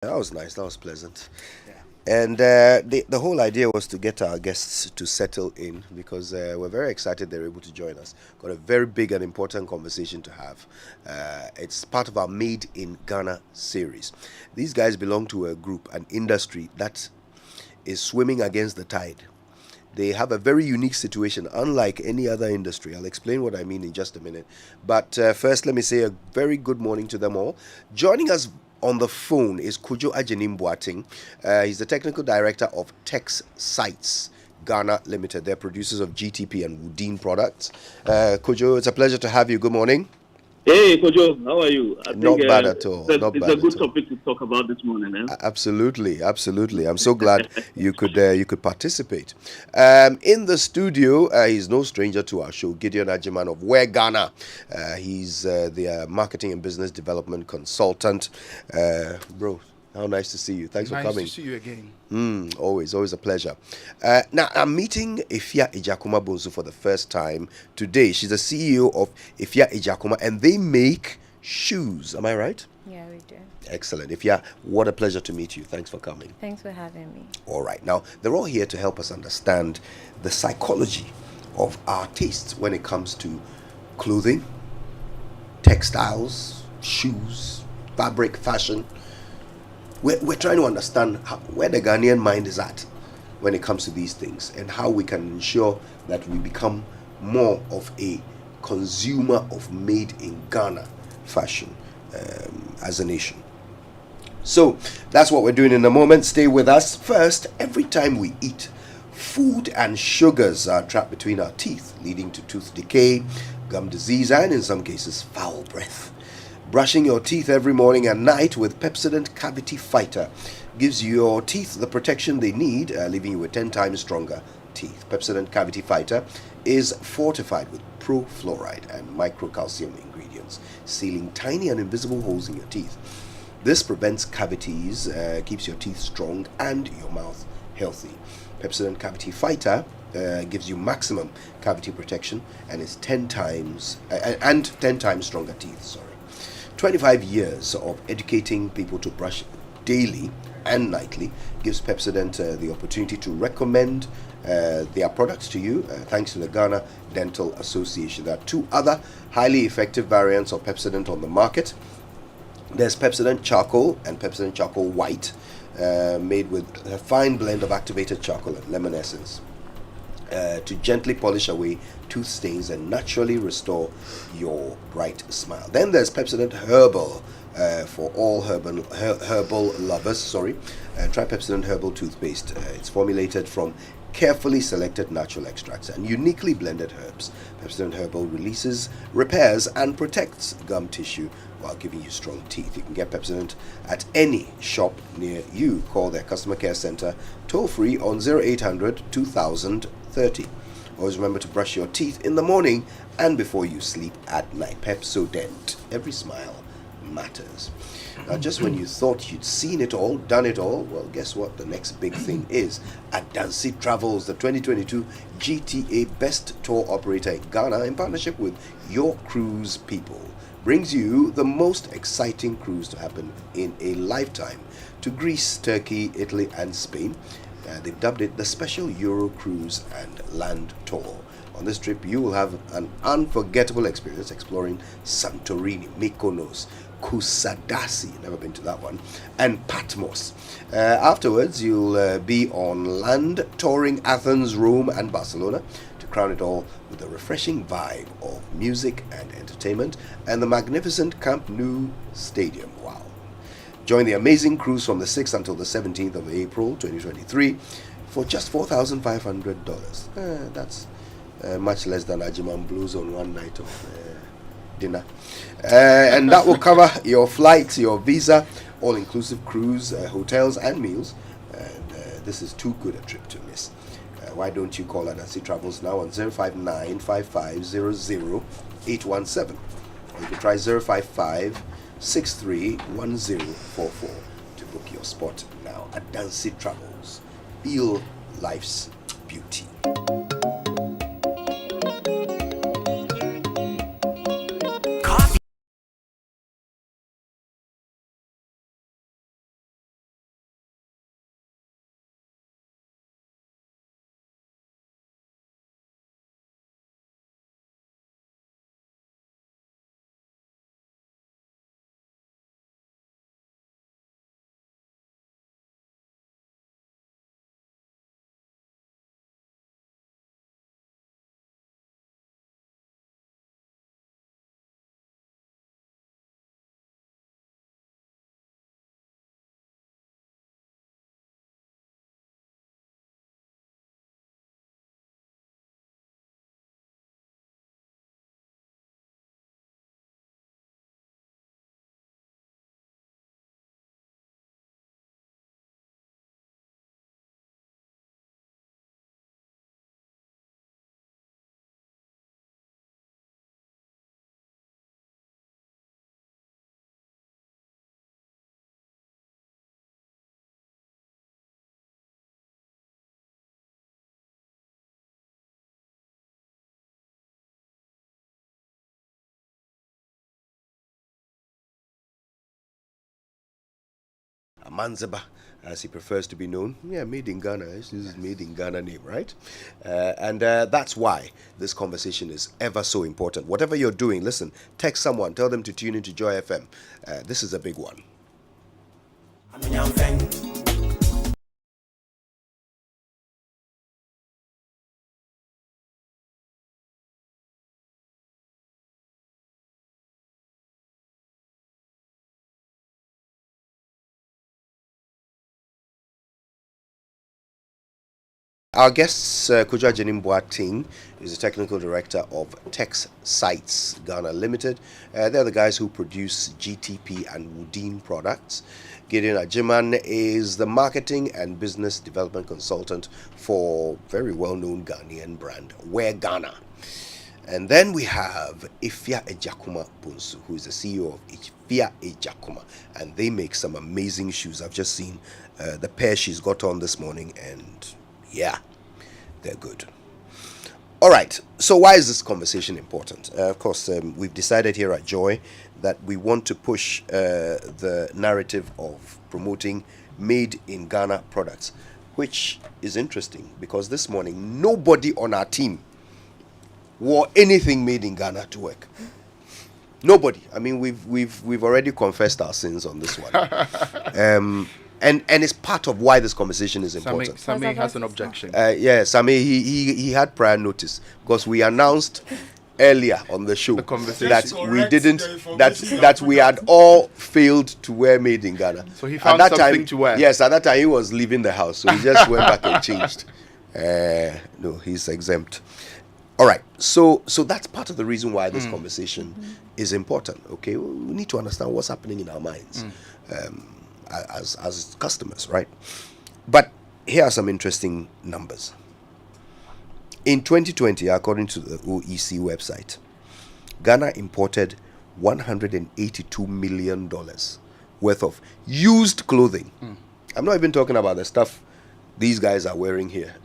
That was nice. That was pleasant. Yeah. And the whole idea was to get our guests to settle in because we're very excited they're able to join us. Got a very big and important conversation to have. It's part of our Made in Ghana series. These guys belong to a group, an industry that is swimming against the tide. They have a very unique situation, unlike any other industry. I'll explain what I mean in just a minute. But first, let me say a very good morning to them all. Joining us on the phone is Kujo Ajenim Boating. He's the technical director of Tex Sites Ghana Limited. They're producers of GTP and Woodin products. Kujo, it's a pleasure to have you. Good morning. Hey, Kojo, how are you? I think Not bad at all. it's Not it's a bad at good all. topic to talk about this morning. Absolutely, absolutely. I'm so glad you could participate. In the studio, he's no stranger to our show, Gideon Ajiman of Where Ghana. He's the marketing and business development consultant. Bro, how nice to see you. Thanks for Nice to coming. see you again. Always a pleasure. Now, I'm meeting Ifya Ejakuma Bonsu for the first time today. She's the CEO of Ifya Ejakuma, and they make shoes. Am I right? Yeah, we do. Excellent. Ifya, what a pleasure to meet you. Thanks for coming. Thanks for having me. All right. Now, they're all here to help us understand the psychology of our tastes when it comes to clothing, textiles, shoes, fabric, fashion. We're trying to understand where the Ghanaian mind is at when it comes to these things and how we can ensure that we become more of a consumer of made in Ghana fashion as a nation. So that's what we're doing in a moment. Stay with us. First, every time we eat, food and sugars are trapped between our teeth, leading to tooth decay, gum disease, and in some cases, foul breath. Brushing your teeth every morning and night with Pepsodent Cavity Fighter gives your teeth the protection they need, leaving you with 10 times stronger teeth. Pepsodent Cavity Fighter is fortified with profluoride and microcalcium ingredients, sealing tiny and invisible holes in your teeth. This prevents cavities, keeps your teeth strong and your mouth healthy. Pepsodent Cavity Fighter gives you maximum cavity protection and is 10 times and 10 times stronger teeth. Sorry. 25 years of educating people to brush daily and nightly gives Pepsodent the opportunity to recommend their products to you thanks to the Ghana Dental Association. There are two other highly effective variants of Pepsodent on the market. There's Pepsodent Charcoal and Pepsodent Charcoal White, made with a fine blend of activated charcoal and lemon essence to gently polish away tooth stains and naturally restore your bright smile. Then there's Pepsodent Herbal for all herbal lovers. Try Pepsodent Herbal toothpaste. It's formulated from carefully selected natural extracts and uniquely blended herbs. Pepsodent Herbal releases, repairs, and protects gum tissue while giving you strong teeth. You can get Pepsodent at any shop near you. Call their customer care center toll free on 0800 2030. Always remember to brush your teeth in the morning and before you sleep at night. Pepsodent. Every smile matters. Now, just when you thought you'd seen it all, done it all, well, guess what? The next big thing is Adansi Travels, the 2022 GTA Best Tour Operator in Ghana, in partnership with Your Cruise People, brings you the most exciting cruise to happen in a lifetime to Greece, Turkey, Italy, and Spain. They've dubbed it the Special Euro Cruise and Land Tour. On this trip, you will have an unforgettable experience exploring Santorini, Mykonos, Kusadasi, never been to that one, and Patmos. Afterwards, you'll be on land touring Athens, Rome, and Barcelona to crown it all with a refreshing vibe of music and entertainment and the magnificent Camp Nou Stadium. Wow. Join the amazing cruise from the 6th until the 17th of April 2023 for just $4,500. That's much less than Ajiman Blues on one night of dinner. And that will cover your flights, your visa, all inclusive cruise, hotels, and meals. And this is too good a trip to miss. Why don't you call Anansi Travels now on 059 817? Or you can try 055 631044 to book your spot now. Adansi Travels. Feel life's beauty. Amanzeba, as he prefers to be known. Yeah, made in Ghana. This is made in Ghana name, right? And that's why this conversation is ever so important. Whatever you're doing, listen, text someone, tell them to tune into Joy FM. This is a big one. Our guest, Kuja Jenim Boateng, is the technical director of Tex Sites Ghana Limited. They're the guys who produce GTP and Woodin products. Gideon Ajiman is the marketing and business development consultant for very well-known Ghanaian brand Wear Ghana. And then we have Ifya Ejakuma Bunsu, who is the CEO of Ifya Ejakuma, and they make some amazing shoes. I've just seen the pair she's got on this morning, and yeah, they're good. All right, so why is this conversation important? Of course, we've decided here at Joy that we want to push the narrative of promoting made in Ghana products, which is interesting because this morning nobody on our team wore anything made in Ghana to work. Nobody. I mean, we've already confessed our sins on this one. And it's part of why this conversation is important. Sammy has an objection. Yeah, Sammy, he had prior notice because we announced earlier on the show that we didn't, that we had all failed to wear made in Ghana. So he found something to wear. Yes, at that time he was leaving the house, so he just went back and changed. No, he's exempt. All right, so that's part of the reason why this conversation is important. Okay, we need to understand what's happening in our minds. As customers, right? But here are some interesting numbers. In 2020, according to the OEC website, Ghana imported $182 million worth of used clothing. I'm not even talking about the stuff these guys are wearing here.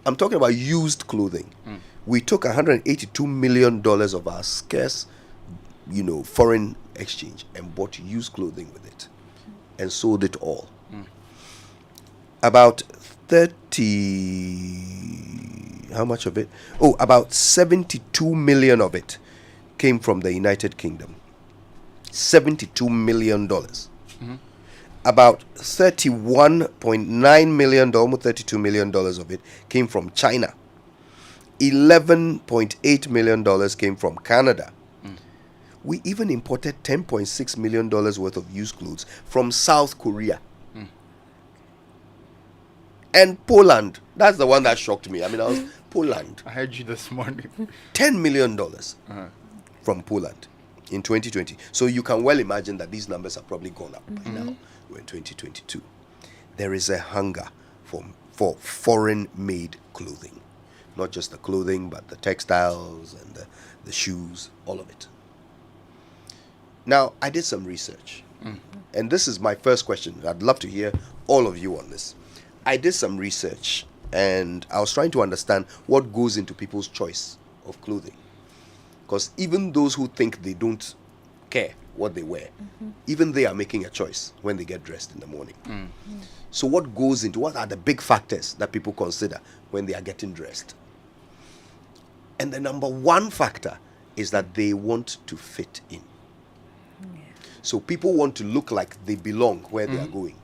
I'm talking about used clothing. We took $182 million of our scarce, foreign exchange and bought used clothing with it. And sold it all. About 30, how much of it? Oh, about 72 million of it came from the United Kingdom. $72 million. About $31.9 million, almost $32 million of it came from China. $11.8 million came from Canada. We even imported $10.6 million worth of used clothes from South Korea. And Poland. That's the one that shocked me. I mean, Poland. I heard you this morning. $10 million from Poland in 2020. So you can well imagine that these numbers have probably gone up by now. We're in 2022. There is a hunger for foreign-made clothing. Not just the clothing, but the textiles and the shoes, all of it. Now, I did some research, and this is my first question. I'd love to hear all of you on this. I did some research, and I was trying to understand what goes into people's choice of clothing. Because even those who think they don't care what they wear, even they are making a choice when they get dressed in the morning. So what are the big factors that people consider when they are getting dressed? And the number one factor is that they want to fit in. So people want to look like they belong where they are going.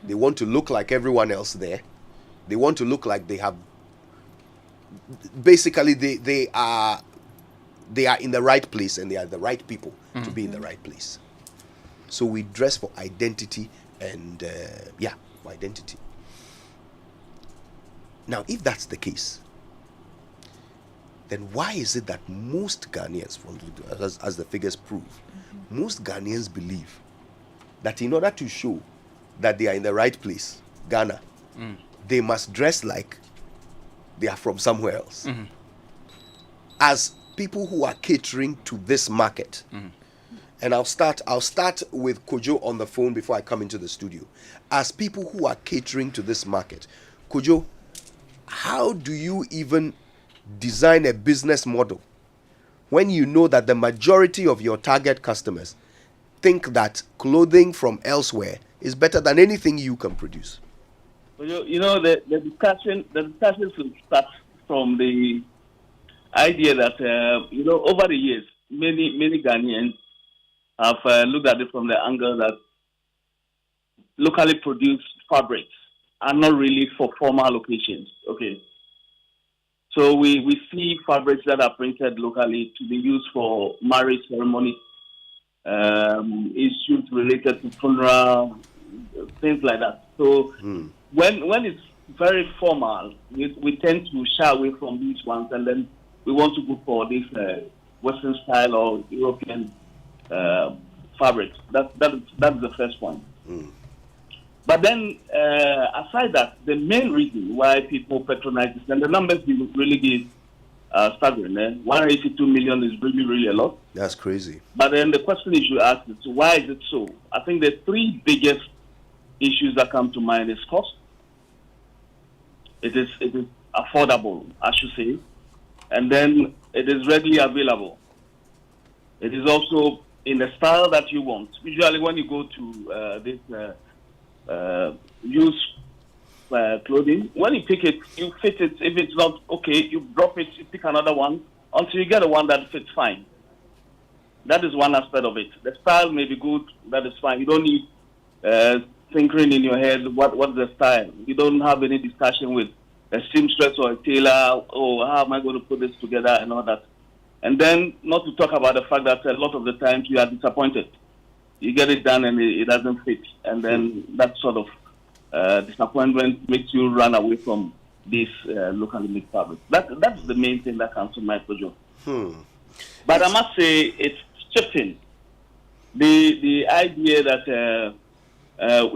They want to look like everyone else there. They want to look like they have. Basically, they are in the right place and they are the right people to be in the right place. So we dress for identity and for identity. Now, if that's the case, then why is it that most Ghanaians, as the figures prove, most Ghanaians believe that in order to show that they are in the right place, Ghana, they must dress like they are from somewhere else. As people who are catering to this market, and I'll start with Kojo on the phone before I come into the studio. As people who are catering to this market, Kojo, how do you even design a business model when you know that the majority of your target customers think that clothing from elsewhere is better than anything you can produce? The discussion should start from the idea that over the years, many Ghanaians have looked at it from the angle that locally produced fabrics are not really for formal occasions. Okay, so we see fabrics that are printed locally to be used for marriage ceremony, issues related to funeral, things like that. So when it's very formal, we tend to shy away from these ones, and then we want to go for this Western style or European fabrics. That's the first point. But then, aside that, the main reason why people patronize this, and the numbers you really give staggering. 182 million is really, really a lot. That's crazy. But then the question is, you ask is, why is it so? I think the three biggest issues that come to mind is cost. It is affordable, I should say, and then it is readily available. It is also in the style that you want. Usually, when you go to this used clothing, when you pick it, you fit it. If it's not okay, you drop it, you pick another one until you get a one that fits fine. That is one aspect of it. The style may be good, that is fine. You don't need thinking in your head what's the style. You don't have any discussion with a seamstress or a tailor, how am I going to put this together and all that. And then not to talk about the fact that a lot of the times you are disappointed. You get it done and it doesn't fit. And then that sort of disappointment makes you run away from this locally made fabric. That's the main thing that comes to mind for you. But I must say it's shifting. The idea that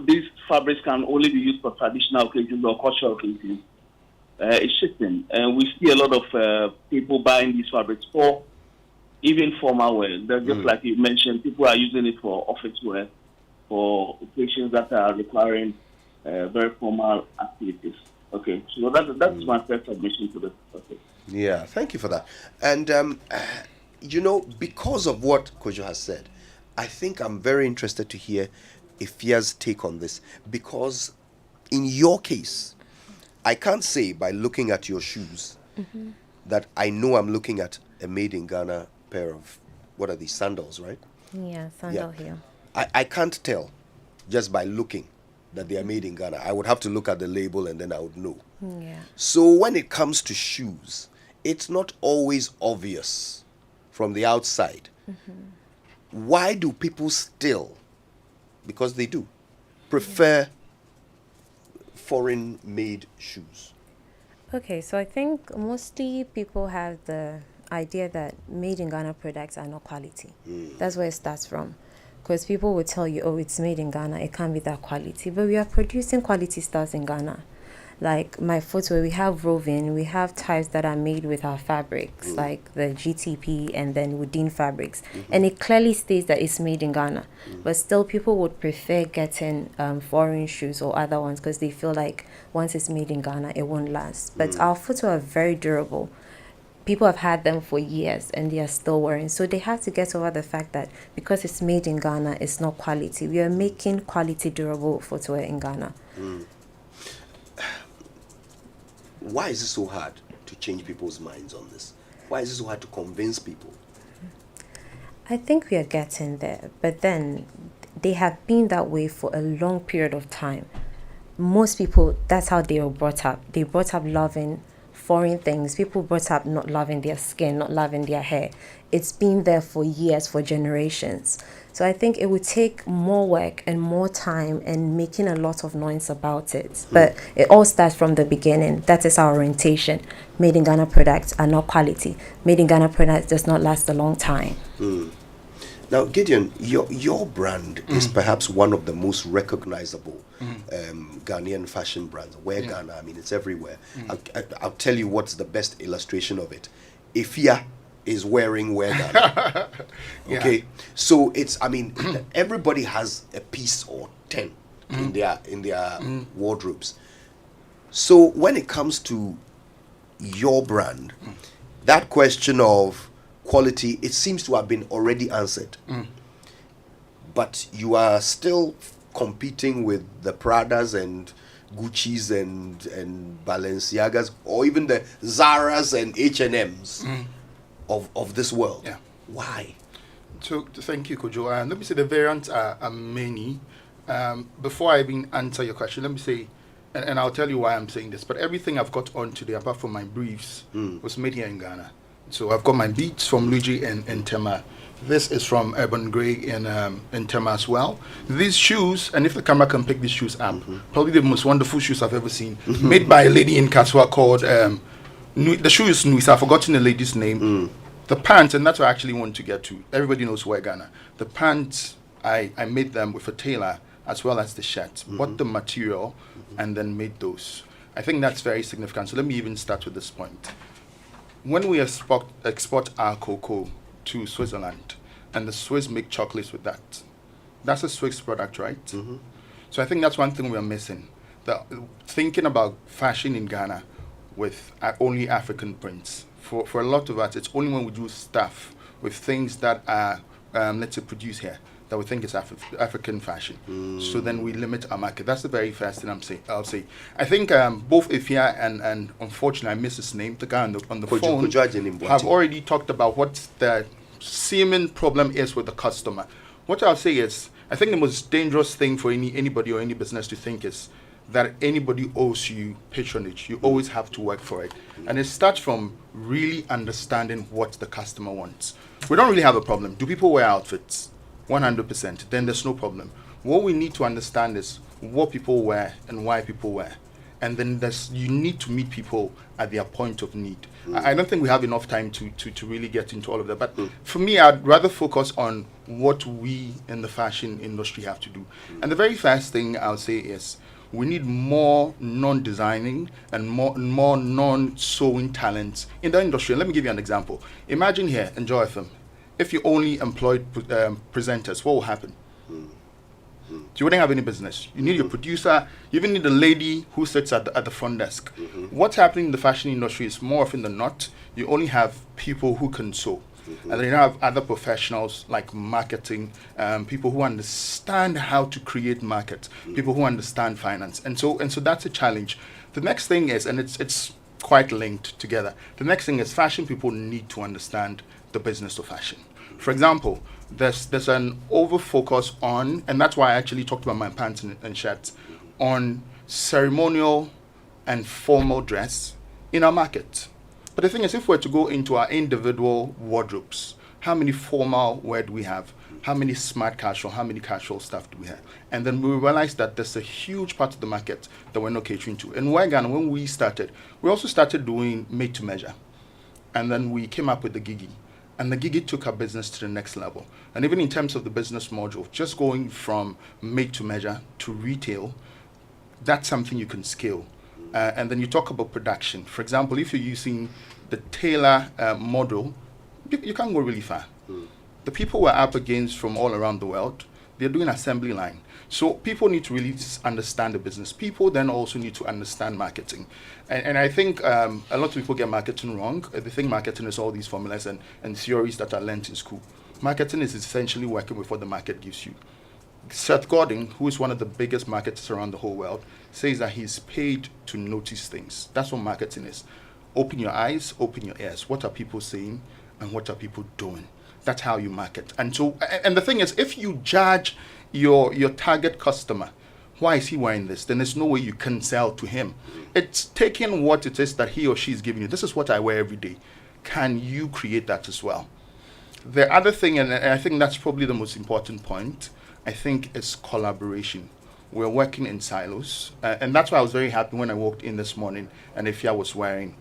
these fabrics can only be used for traditional occasions or cultural occasions is shifting. And we see a lot of people buying these fabrics for even formal wear. Just like you mentioned, people are using it for office wear, for occasions that are requiring very formal activities. Okay, so that's my first submission to this. Okay. Yeah, thank you for that. And, because of what Kojo has said, I think I'm very interested to hear Ifia's take on this. Because in your case, I can't say by looking at your shoes that I know I'm looking at a made in Ghana pair of, what are these, sandals, right? Yeah, sandal heel. I can't tell just by looking that they are made in Ghana. I would have to look at the label and then I would know. Yeah. So when it comes to shoes, it's not always obvious from the outside. Why do people still, because they do, prefer foreign made shoes? Okay, so I think mostly people have the idea that made in Ghana products are not quality. That's where it starts from. Because people will tell you, it's made in Ghana, it can't be that quality. But we are producing quality styles in Ghana. Like my footwear, we have woven, we have ties that are made with our fabrics, like the GTP and then Woodin fabrics. And it clearly states that it's made in Ghana. But still, people would prefer getting foreign shoes or other ones because they feel like once it's made in Ghana, it won't last. But our footwear are very durable. People have had them for years and they are still wearing. So they have to get over the fact that because it's made in Ghana, it's not quality. We are making quality, durable footwear in Ghana. Why is it so hard to change people's minds on this? Why is it so hard to convince people? I think we are getting there, but then they have been that way for a long period of time. Most people, that's how they were brought up. They brought up loving foreign things. People brought up not loving their skin, not loving their hair. It's been there for years, for generations. So I think it would take more work and more time and making a lot of noise about it. But it all starts from the beginning. That is our orientation. Made in Ghana products are not quality. Made in Ghana products does not last a long time. Now, Gideon, your brand is perhaps one of the most recognizable Ghanaian fashion brands. Wear Ghana, I mean, it's everywhere. I'll tell you what's the best illustration of it. Ifia is wearing Wear Ghana. Okay, so it's, I mean, everybody has a piece or 10 in their wardrobes. So when it comes to your brand, that question of quality, it seems to have been already answered. but you are still competing with the Pradas and Gucci's and Balenciagas, or even the Zara's and H&M's of this world. Yeah. Why? So thank you, Kojo. Let me say the variants are many. Before I even answer your question, let me say, and I'll tell you why I'm saying this, but everything I've got on today, apart from my briefs, was made here in Ghana. So I've got my beats from Luigi and Tema. This is from Urban Grey in Tema as well. These shoes, and if the camera can pick these shoes up, probably the most wonderful shoes I've ever seen, made by a lady in Kaswa called, the shoe is Nuisa, I've forgotten the lady's name. The pants, and that's what I actually want to get to. Everybody knows where Ghana. The pants, I made them with a tailor as well as the shirt. Bought the material and then made those. I think that's very significant. So let me even start with this point. When we export our cocoa to Switzerland, and the Swiss make chocolates with that, that's a Swiss product, right? So I think that's one thing we are missing. Thinking about fashion in Ghana with only African prints. For a lot of us, it's only when we do stuff with things that are, let's say, produced here, that we think it's African fashion. So then we limit our market. That's the very first thing I'll say. I think both Ifya and unfortunately, I missed his name, the guy on the phone, have already talked about what the seeming problem is with the customer. What I'll say is, I think the most dangerous thing for anybody or any business to think is that anybody owes you patronage. You always have to work for it. And it starts from really understanding what the customer wants. We don't really have a problem. Do people wear outfits? 100%. Then there's no problem. What we need to understand is what people wear and why people wear. And then you need to meet people at their point of need. I don't think we have enough time to really get into all of that. But for me, I'd rather focus on what we in the fashion industry have to do. And the very first thing I'll say is, we need more non-designing and more non-sewing talents in the industry. And let me give you an example. Imagine here, in Joy FM, if you only employed presenters, what will happen? You wouldn't have any business. You need your producer. You even need a lady who sits at the front desk. What's happening in the fashion industry is more often than not, you only have people who can sew. And then you have other professionals like marketing, people who understand how to create markets, people who understand finance. And so that's a challenge. The next thing is, and it's quite linked together, the next thing is fashion people need to understand the business of fashion. For example, there's an over focus on, and that's why I actually talked about my pants and shirts, on ceremonial and formal dress in our market. But the thing is, if we're to go into our individual wardrobes, how many formal wear do we have? How many smart casual, how many casual stuff do we have? And then we realized that there's a huge part of the market that we're not catering to. In Ghana, when we started, we also started doing made to measure. And then we came up with the Gigi. And the Gigi took our business to the next level. And even in terms of the business module, just going from made to measure to retail, that's something you can scale. And then you talk about production. For example, if you're using the tailor model, you can't go really far. The people we're up against from all around the world, they're doing assembly line. So people need to really understand the business. People then also need to understand marketing. And I think a lot of people get marketing wrong. They think marketing is all these formulas and theories that are learned in school. Marketing is essentially working with what the market gives you. Seth Godin, who is one of the biggest marketers around the whole world, says that he's paid to notice things. That's what marketing is. Open your eyes, open your ears. What are people saying and what are people doing? That's how you market. And the thing is, if you judge your target customer, why is he wearing this? Then there's no way you can sell to him. It's taking what it is that he or she is giving you. This is what I wear every day. Can you create that as well? The other thing, and I think that's probably the most important point, I think is collaboration. We're working in silos, and that's why I was very happy when I walked in this morning and Ifya was wearing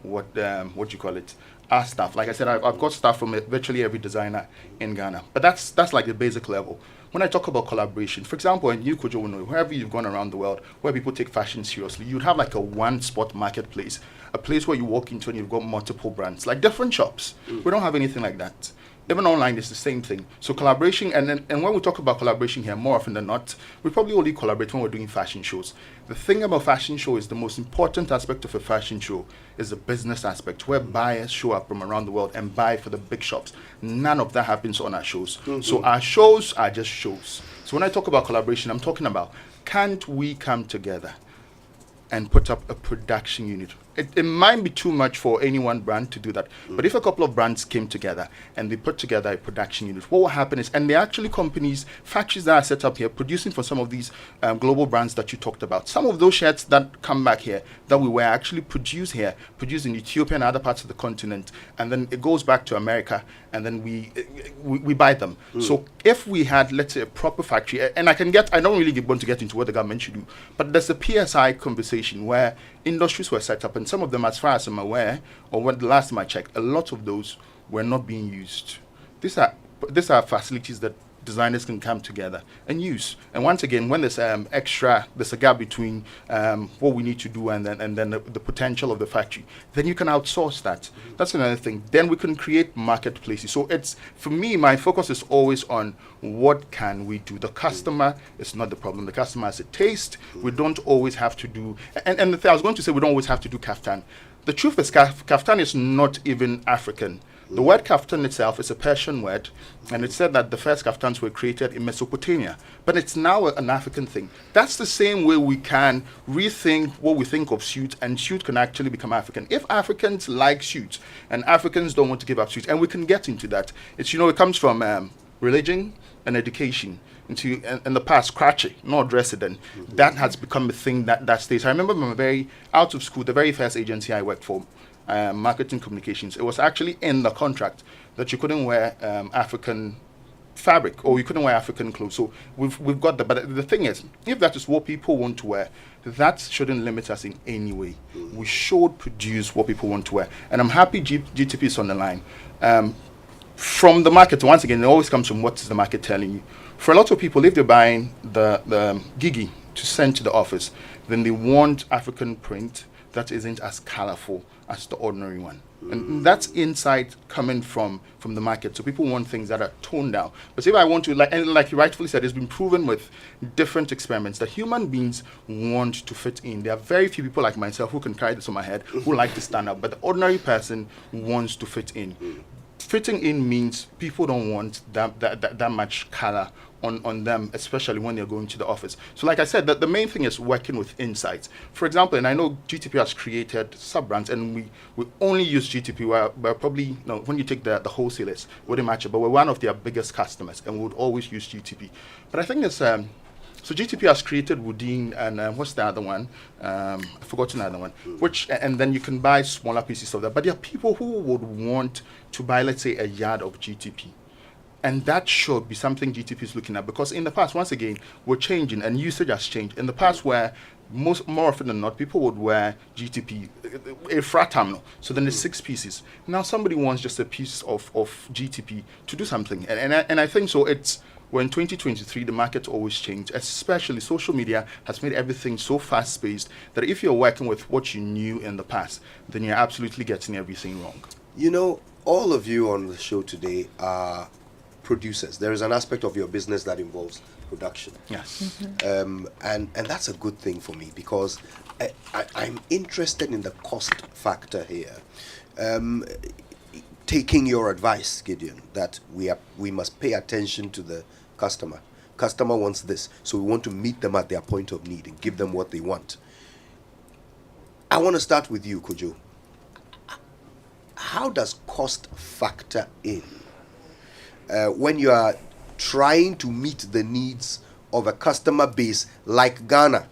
our stuff. Like I said, I've got stuff from virtually every designer in Ghana, but that's like the basic level. When I talk about collaboration, for example, and you, Kojo, know, wherever you've gone around the world, where people take fashion seriously, you'd have like a one-spot marketplace, a place where you walk into and you've got multiple brands, like different shops. We don't have anything like that. Even online, it's the same thing. So collaboration, and when we talk about collaboration here, more often than not, we probably only collaborate when we're doing fashion shows. The thing about fashion show is the most important aspect of a fashion show is the business aspect, where buyers show up from around the world and buy for the big shops. None of that happens on our shows. So our shows are just shows. So when I talk about collaboration, I'm talking about, can't we come together and put up a production unit? It might be too much for any one brand to do that. But if a couple of brands came together and they put together a production unit, what will happen is, and they're actually companies, factories that are set up here, producing for some of these global brands that you talked about. Some of those shirts that come back here, that we were actually produced here, produced in Ethiopia and other parts of the continent, and then it goes back to America, and then we buy them. So if we had, let's say, a proper factory, and I don't really want to get into what the government should do, but there's a PSI conversation where industries were set up, and some of them, as far as I'm aware, or when the last time I checked, a lot of those were not being used. These are facilities that designers can come together and use. And once again, when there's there's a gap between what we need to do and then the potential of the factory, then you can outsource that. That's another thing. Then we can create marketplaces. So it's, for me, my focus is always on what can we do. The customer is not the problem. The customer has a taste. We don't always have to do, and the thing I was going to say, we don't always have to do kaftan. The truth is, kaftan is not even African. The word kaftan itself is a Persian word, and it said that the first kaftans were created in Mesopotamia, but it's now an African thing. That's the same way we can rethink what we think of suit, and suit can actually become African. If Africans like suits, and Africans don't want to give up suits, and we can get into that. It's, it comes from religion and education. Into in the past, scratchy, not resident. That has become a thing that stays. I remember when out of school, the very first agency I worked for, marketing communications, it was actually in the contract that you couldn't wear African fabric, or you couldn't wear African clothes. So we've got that. But the thing is, if that is what people want to wear, that shouldn't limit us in any way. We should produce what people want to wear. And I'm happy GTP is on the line. From the market, once again, it always comes from what is the market telling you. For a lot of people, if they're buying the gigi to send to the office, then they want African print that isn't as colorful as the ordinary one. And that's insight coming from the market. So people want things that are toned down. But if I want to, like you rightfully said, it's been proven with different experiments that human beings want to fit in. There are very few people like myself who can carry this on my head, who like to stand out. But the ordinary person wants to fit in. Fitting in means people don't want that much color on them, especially when they're going to the office. So like I said, the main thing is working with insights. For example, and I know GTP has created sub-brands, and we only use GTP. We're probably, when you take the wholesalers, wouldn't match it, but we're one of their biggest customers, and we would always use GTP. But I think it's, so GTP has created Woodin, and what's the other one? I've forgotten the other one. And then you can buy smaller pieces of that. But there are people who would want to buy, let's say, a yard of GTP. And that should be something GTP is looking at, because in the past, once again, we're changing and usage has changed. In the past, where more often than not, people would wear GTP, a fratamno, so then there's 6 pieces. Now somebody wants just a piece of GTP to do something. And I think so we're in 2023, the market always changes, especially social media has made everything so fast-paced that if you're working with what you knew in the past, then you're absolutely getting everything wrong. All of you on the show today are producers. There is an aspect of your business that involves production. Yes. And that's a good thing for me, because I'm interested in the cost factor here. Taking your advice, Gideon, that we must pay attention to the customer. Customer wants this, so we want to meet them at their point of need and give them what they want. I want to start with you, Kojo. How does cost factor in when you are trying to meet the needs of a customer base like Ghana,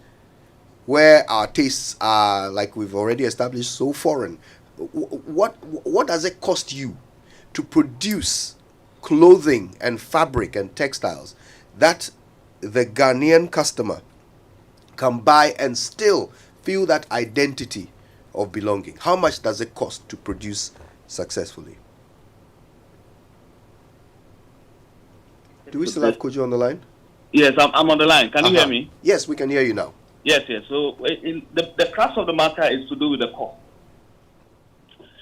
where our tastes are, like we've already established, so foreign? What does it cost you to produce clothing and fabric and textiles that the Ghanaian customer can buy and still feel that identity of belonging? How much does it cost to produce successfully? Do we still have Kojo on the line? Yes, I'm on the line. Can you hear me? Yes, we can hear you now. Yes. So the crux of the matter is to do with the cost.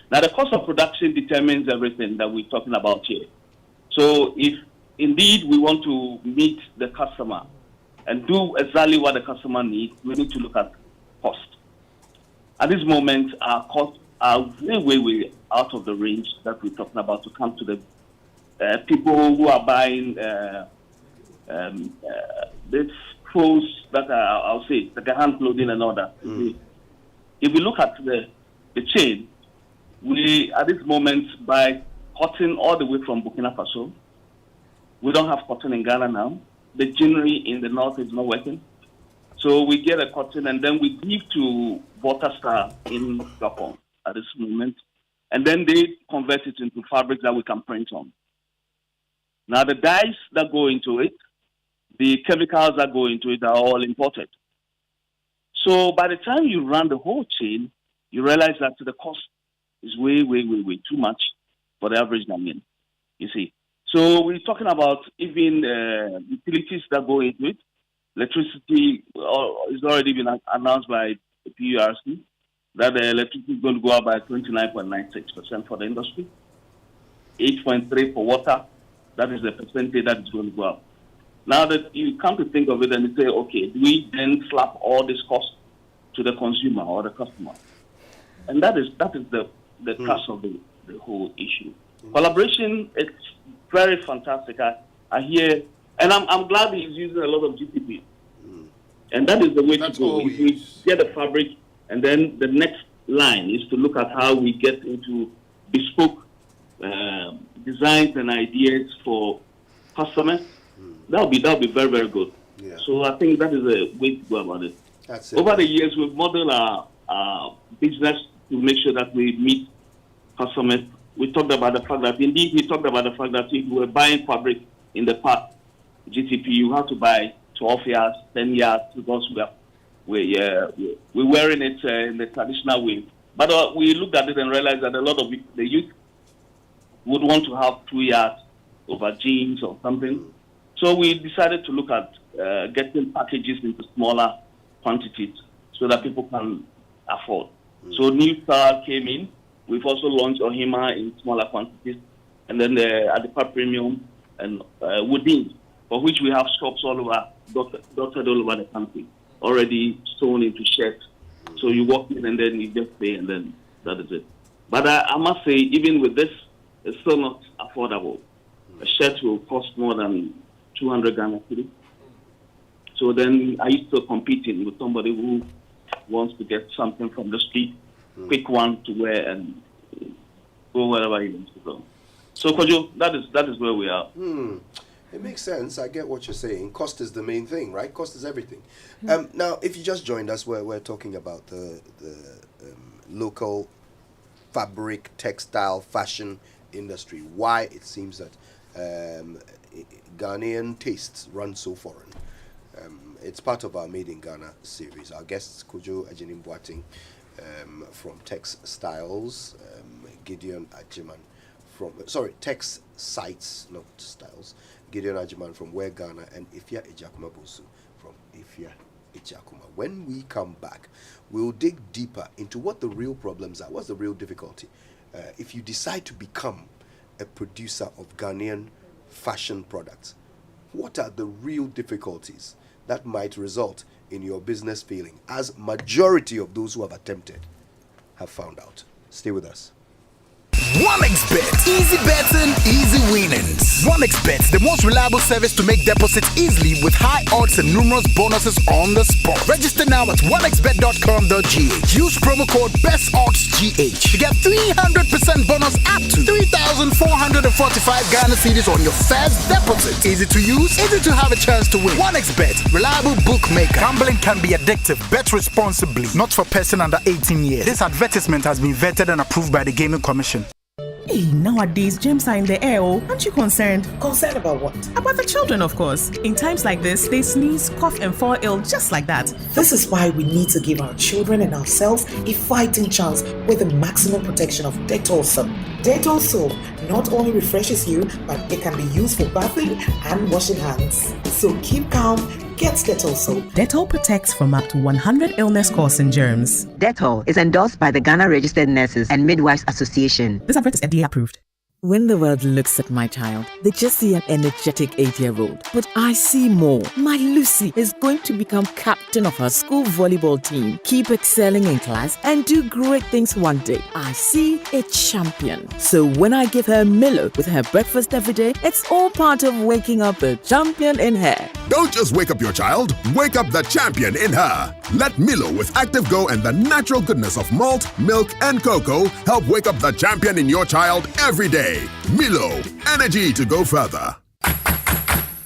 Now, the cost of production determines everything that we're talking about here. So if indeed we want to meet the customer and do exactly what the customer needs, we need to look at cost. At this moment, our costs are way out of the range that we're talking about to come to the people who are buying these clothes that I'll say, like hand clothing and all that. If we look at the chain, we at this moment buy cotton all the way from Burkina Faso. We don't have cotton in Ghana now. The ginnery in the north is not working. So we get a cotton and then we give to Waterstar in Gabon at this moment. And then they convert it into fabrics that we can print on. Now the dyes that go into it, the chemicals that go into it are all imported. So by the time you run the whole chain, you realize that the cost is way too much for the average Ghanaian, you see. So we're talking about even utilities that go into it. Electricity is already been announced by the PURC that the electricity is going to go up by 29.96% for the industry, 8.3% for water. That is the percentage that is going to go up. Now that you come to think of it and you say, okay, do we then slap all this cost to the consumer or the customer? And that is the crux of the whole issue. Collaboration, it's very fantastic. I hear, and I'm glad he's using a lot of GTP. And that is the way to go. If we get the fabric, and then the next line is to look at how we get into bespoke designs and ideas for customers. That'll be very, very good. Yeah. So I think that is a way to go about it. That's it. Over the years, we've modeled our business to make sure that we meet customers. We talked about the fact that, indeed, if you were buying fabric in the past, GTP, you have to buy 12 yards, 10 yards, because we're wearing it in the traditional way. But we looked at it and realized that a lot of the youth would want to have 2 yards over jeans or something. So we decided to look at getting packages into smaller quantities so that people can afford. So New Star came in. We've also launched Ohima in smaller quantities, and then the Adipa Premium and Woodin, for which we have shops all over, dotted all over the country, already sewn into shirts. So you walk in and then you just pay, and then that is it. But I must say, even with this, it's still not affordable. A shirt will cost more than 200 Ghana cedi. So then are you still competing with somebody who wants to get something from the street, quick one to wear and go wherever he wants to go? So Kojo, that is where we are. It makes sense. I get what you're saying. Cost is the main thing, right? Cost is everything. Now, if you just joined us, we're talking about the local fabric, textile, fashion industry. Why it seems that Ghanaian tastes run so foreign. It's part of our Made in Ghana series. Our guests, Kojo Ajinim Boateng from Textiles, Gideon Ajiman from, Tex Sites, not Styles, Gideon Ajiman from Where Ghana, and Ifya Ejakuma Bosu from Ifya Ejakuma. When we come back, we'll dig deeper into what the real problems are. What's the real difficulty? If you decide to become a producer of Ghanaian fashion products, what are the real difficulties that might result in your business failing, as majority of those who have attempted have found out? Stay with us. 1xBet. Easy betting, easy winnings. 1xBet, the most reliable service to make deposits easily with high odds and numerous bonuses on the spot. Register now at 1xBet.com.gh. Use promo code BESTODDSGH to get 300% bonus up to 3,445 Ghana cedis on your first deposit. Easy to use, easy to have a chance to win. 1xBet, reliable bookmaker. Gambling can be addictive. Bet responsibly. Not for person under 18 years. This advertisement has been vetted and approved by the Gaming Commission. Hey, nowadays, germs are in the air, oh. Aren't you concerned? Concerned about what? About the children, of course. In times like this, they sneeze, cough, and fall ill just like that. This is why we need to give our children and ourselves a fighting chance with the maximum protection of Dettol soap. Dettol soap not only refreshes you, but it can be used for bathing and washing hands. So keep calm, get Dettol soap. Dettol protects from up to 100 illness-causing germs. Dettol is endorsed by the Ghana Registered Nurses and Midwives Association. This advert is FDA approved. When the world looks at my child, they just see an energetic 8-year-old. But I see more. My Lucy is going to become captain of her school volleyball team, keep excelling in class, and do great things one day. I see a champion. So when I give her Milo with her breakfast every day, it's all part of waking up the champion in her. Don't just wake up your child, wake up the champion in her. Let Milo with Active Go and the natural goodness of malt, milk, and cocoa help wake up the champion in your child every day. Milo, energy to go further.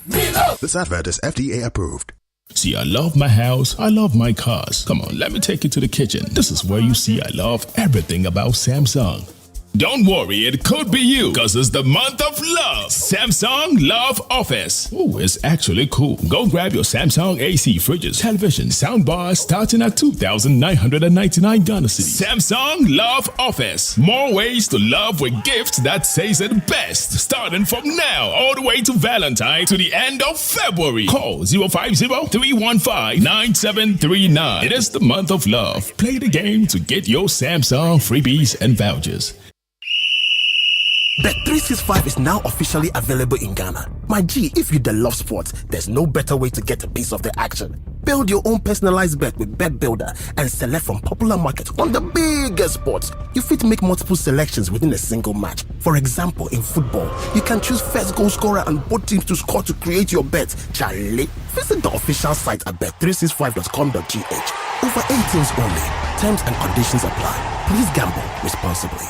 Milo! This advert is FDA approved. See, I love my house. I love my cars. Come on, let me take you to the kitchen. This is where you see I love everything about Samsung. Don't worry, it could be you, because it's the month of love. Samsung Love Office. Oh, it's actually cool. Go grab your Samsung AC, fridges, television, soundbars starting at 2,999 Ghana cedis. Samsung Love Office. More ways to love with gifts that says it best. Starting from now, all the way to Valentine to the end of February. Call 050-315-9739. It is the month of love. Play the game to get your Samsung freebies and vouchers. Bet365 is now officially available in Ghana. My G, if you love sports, there's no better way to get a piece of the action. Build your own personalized bet with Bet Builder and select from popular markets on the biggest sports. You fit make multiple selections within a single match. For example, in football, you can choose first goal scorer and both teams to score to create your bet. Charlie, visit the official site at bet365.com.gh. Over 18s only. Terms and conditions apply. Please gamble responsibly.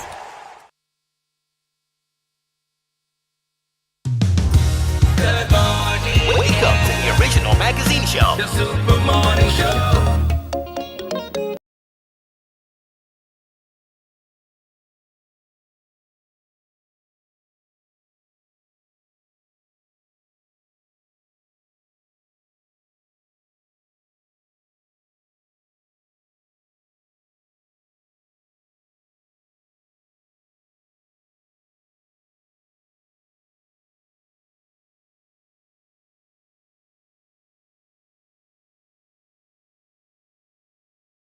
Wake up to the original magazine show. The Super Morning Show.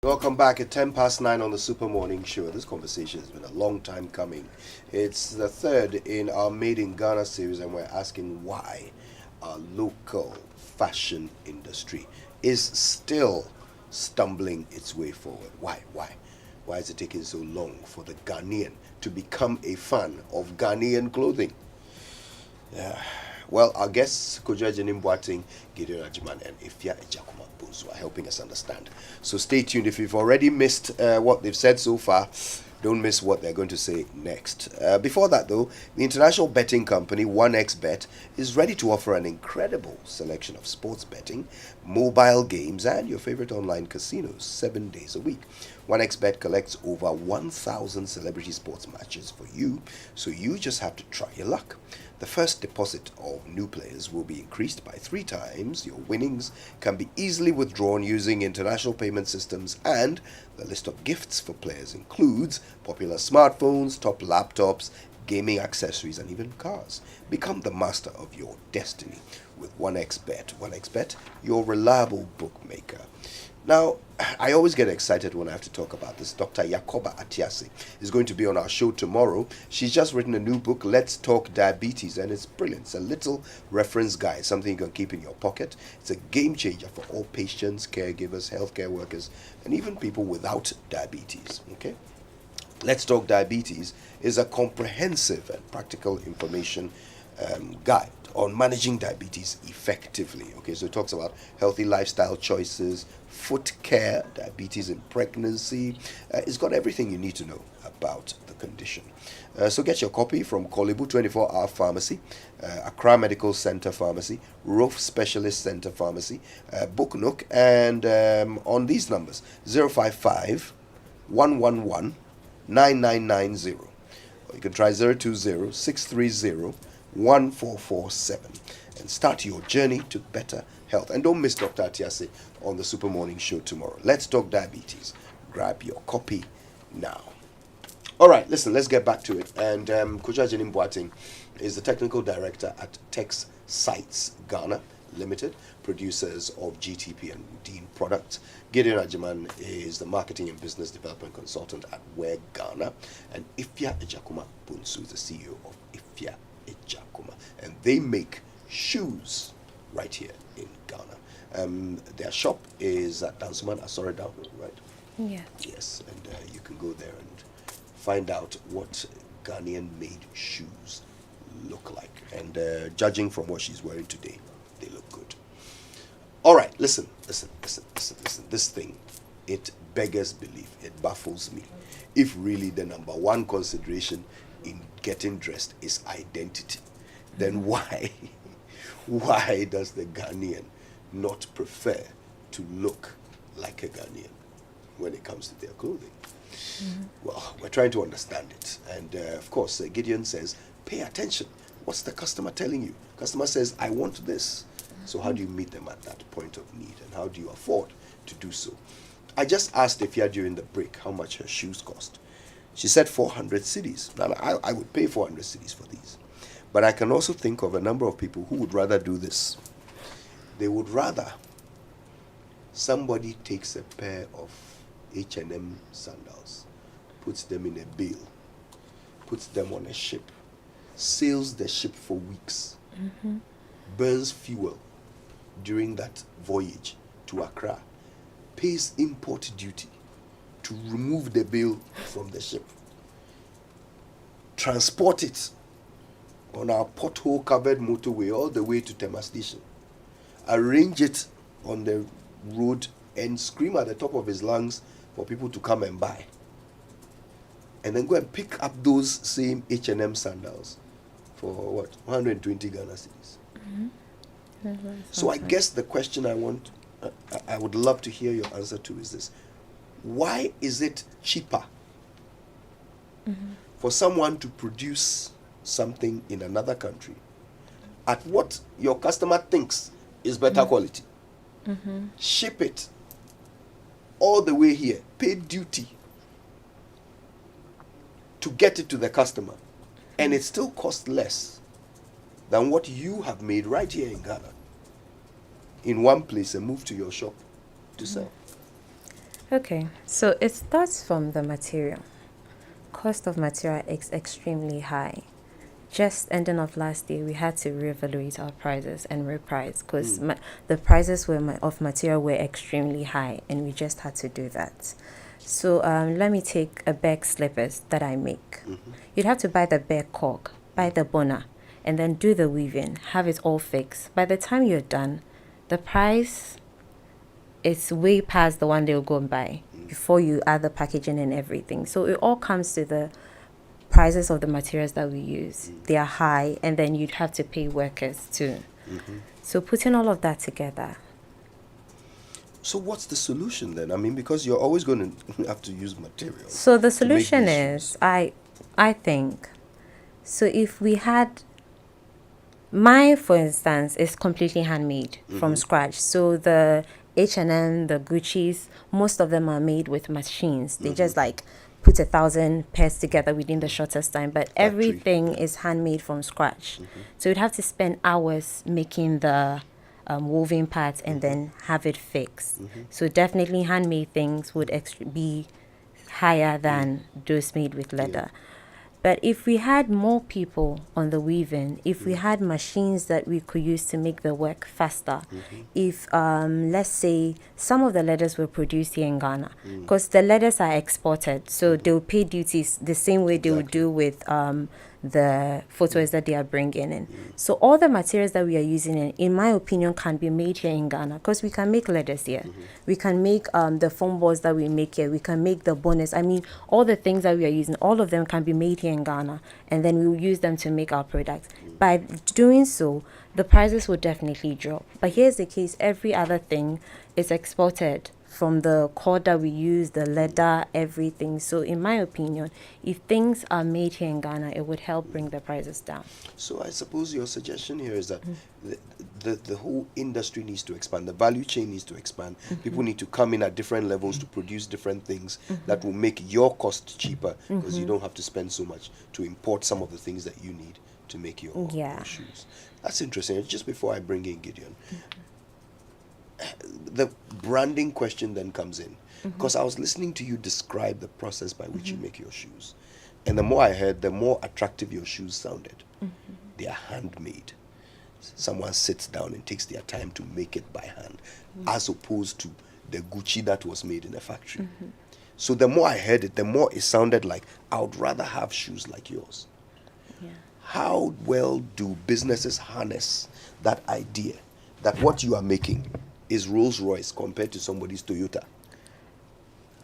Welcome back at 10 past 9 on the Super Morning Show. This conversation has been a long time coming. It's the third in our Made in Ghana series, and we're asking why our local fashion industry is still stumbling its way forward. Why? Why is it taking so long for the Ghanaian to become a fan of Ghanaian clothing? Well, our guests, Kojo Jenim Boateng, Gideon Ajiman, and Ifya Ejakuma Bunsu, are helping us understand. So stay tuned. If you've already missed what they've said so far, don't miss what they're going to say next. Before that, though, the international betting company 1xBet is ready to offer an incredible selection of sports betting, mobile games, and your favorite online casinos 7 days a week. 1xBet collects over 1,000 celebrity sports matches for you, so you just have to try your luck. The first deposit of new players will be increased by 3 times. Your winnings can be easily withdrawn using international payment systems, and the list of gifts for players includes popular smartphones, top laptops, gaming accessories, and even cars. Become the master of your destiny with 1xBet. 1xBet, your reliable bookmaker. Now, I always get excited when I have to talk about this. Dr. Yakoba Atiase is going to be on our show tomorrow. She's just written a new book, Let's Talk Diabetes, and it's brilliant. It's a little reference guide, something you can keep in your pocket. It's a game changer for all patients, caregivers, healthcare workers, and even people without diabetes. Okay? Let's Talk Diabetes is a comprehensive and practical information guide on managing diabetes effectively. Okay, so it talks about healthy lifestyle choices, foot care, diabetes in pregnancy. It's got everything you need to know about the condition. So get your copy from Kolibu 24-hour Pharmacy, Accra Medical Center Pharmacy, Roof Specialist Center Pharmacy, Book Nook, and on these numbers 055 111 9990. Or you can try 020 630 1447 and start your journey to better health. And don't miss Dr. Atiase on the Super Morning Show tomorrow. Let's Talk Diabetes. Grab your copy now. All right, listen, let's get back to it. And Kojo Jenim Boateng is the technical director at Tex Sites Ghana Limited, producers of GTP and Dean products. Gideon Ajiman is the marketing and business development consultant at Ware Ghana, and Ifya Ejakuma Bunsu is the CEO of Ifya Afia Ejakuma. And they make shoes right here in Ghana. Their shop is at Dansuman Asore Down Road, right? Yeah. Yes, and you can go there and find out what Ghanaian made shoes look like. And judging from what she's wearing today, they look good. All right, listen. This thing, it beggars belief. It baffles me. If really the number one consideration in getting dressed is identity, then why does the Ghanaian not prefer to look like a Ghanaian when it comes to their clothing? Well, we're trying to understand it. And of course, Gideon says, pay attention. What's the customer telling you? Customer says, I want this. So how do you meet them at that point of need? And how do you afford to do so? I just asked Ifya during the break how much her shoes cost. She said 400 cedis. Now, I would pay 400 cedis for these. But I can also think of a number of people who would rather do this. They would rather somebody takes a pair of H&M sandals, puts them in a bale, puts them on a ship, sails the ship for weeks, burns fuel during that voyage to Accra, pays import duty to remove the bale from the ship, transport it on our pothole covered motorway all the way to Tema Station, arrange it on the road and scream at the top of his lungs for people to come and buy, and then go and pick up those same H&M sandals for what, 120 Ghana cedis. So I guess the question I would love to hear your answer to is this: why is it cheaper for someone to produce something in another country at what your customer thinks is better quality, ship it all the way here, pay duty to get it to the customer, and it still costs less than what you have made right here in Ghana in one place and move to your shop to sell? Okay, so it starts from the material. Cost of material is extremely high. Just ending of last year, we had to reevaluate our prices and reprice because the prices of material were extremely high, and we just had to do that. So let me take a bag slippers that I make. You'd have to buy the bag cork, buy the boner, and then do the weaving, have it all fixed. By the time you're done, the price is way past the one they'll go and buy before you add the packaging and everything. So it all comes to the prices of the materials that we use. They are high, and then you'd have to pay workers too. So putting all of that together. So what's the solution then? I mean, because you're always going to have to use materials. So the solution is, I think, so if we had, mine for instance is completely handmade from scratch. So the H&M, the Gucci's, most of them are made with machines. They just like put 1,000 pairs together within the shortest time, but everything is handmade from scratch. So you'd have to spend hours making the woven parts and then have it fixed. So definitely handmade things would be higher than those made with leather. But if we had more people on the weaving, if we had machines that we could use to make the work faster, if, let's say, some of the leathers were produced here in Ghana, because the leathers are exported, so they'll pay duties the same way they would do with the footwears that they are bringing in. So all the materials that we are using, in my opinion, can be made here in Ghana, because we can make leathers here. We can make the foam balls that we make here. We can make the bonnets. I mean, all the things that we are using, all of them can be made here in Ghana, and then we will use them to make our products. By doing so, the prices will definitely drop. But here's the case: every other thing is exported, from the cord that we use, the leather, everything. So in my opinion, if things are made here in Ghana, it would help bring the prices down. So I suppose your suggestion here is that the whole industry needs to expand, the value chain needs to expand. People need to come in at different levels to produce different things that will make your cost cheaper, because you don't have to spend so much to import some of the things that you need to make your shoes. That's interesting. Just before I bring in Gideon, the branding question then comes in, because I was listening to you describe the process by which you make your shoes, And the more I heard, the more attractive your shoes sounded. They are handmade. Someone sits down and takes their time to make it by hand, as opposed to the Gucci that was made in a factory. So the more I heard it, the more it sounded like I would rather have shoes like yours. Yeah. How well do businesses harness that idea that what you are making is Rolls Royce compared to somebody's Toyota?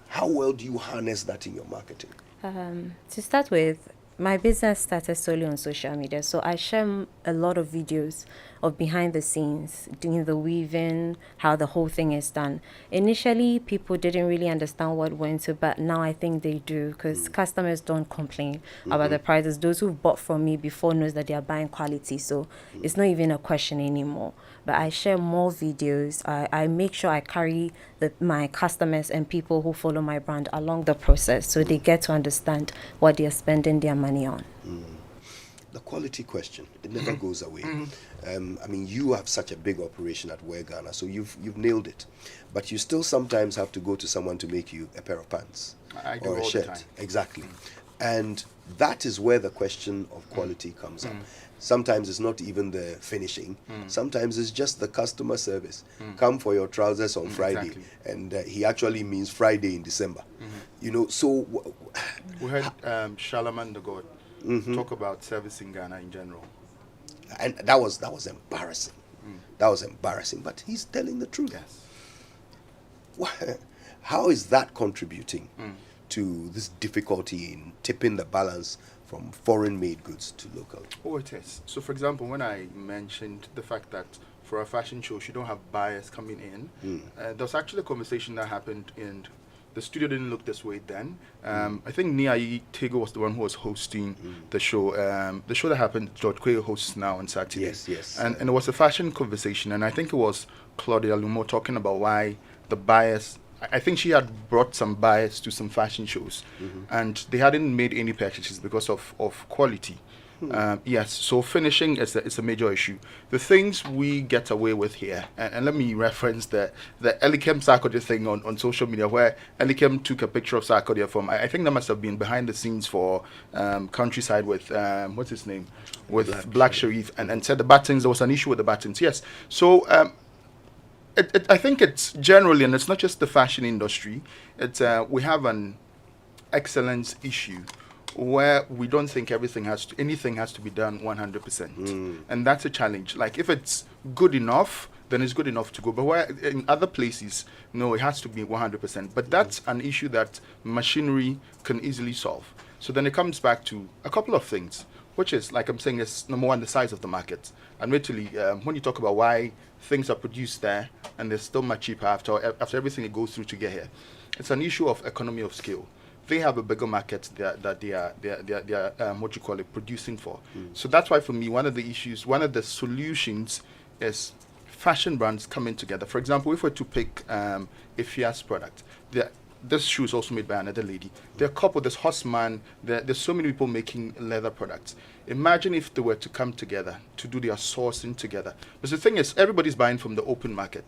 How well do you harness that in your marketing? To start with, my business started solely on social media, so I share a lot of videos of behind the scenes, doing the weaving, how the whole thing is done. Initially, people didn't really understand what went into, but now I think they do, because customers don't complain about the prices. Those who've bought from me before knows that they are buying quality, so it's not even a question anymore. But I share more videos. I make sure I carry my customers and people who follow my brand along the process, so they get to understand what they're spending their money on. The quality question, it never goes away. I mean, you have such a big operation at Wear Ghana, so you've nailed it. But you still sometimes have to go to someone to make you a pair of pants I do or a all shirt. the time. Exactly. And that is where the question of quality comes up. Sometimes it's not even the finishing. Sometimes it's just the customer service. Come for your trousers on Friday. Exactly. And he actually means Friday in December. You know, so... We heard Shalaman the God talk about service in Ghana in general. And that was embarrassing. That was embarrassing, but he's telling the truth. Yes. How is that contributing to this difficulty in tipping the balance from foreign-made goods to local? Oh, it is. So, for example, when I mentioned the fact that for a fashion show, you don't have buyers coming in, there was actually a conversation that happened, and the studio didn't look this way then. I think Nia Tego was the one who was hosting the show. The show that happened, George Quayle hosts now on Saturday. Yes. And it was a fashion conversation, and I think it was Claudia Lumo talking about why the buyers... I think she had brought some buyers to some fashion shows, and they hadn't made any purchases because of quality. Yes, so finishing is a major issue. The things we get away with here, and let me reference the Elikem Sarkodie thing on social media, where Elikem took a picture of Sarkodie from, I think that must have been behind the scenes for Countryside with, what's his name? With Black Sharif, and said the buttons, there was an issue with the buttons. Yes, so... I think it's generally, and it's not just the fashion industry, it's we have an excellence issue where we don't think anything has to be done 100%. And that's a challenge. Like, if it's good enough, then it's good enough to go. But where in other places, no, it has to be 100%. But that's an issue that machinery can easily solve. So then it comes back to a couple of things, which is, like I'm saying, is number one, the size of the market. Admittedly, when you talk about why things are produced there and they're still much cheaper after everything it goes through to get here, it's an issue of economy of scale. They have a bigger market that they are what you call it, producing for. So that's why, for me, one of the solutions is fashion brands coming together. For example, if we're to pick Ifia's product, this shoe is also made by another lady. There are a couple, there's Horseman, there's so many people making leather products. Imagine if they were to come together to do their sourcing together. Because the thing is, everybody's buying from the open market.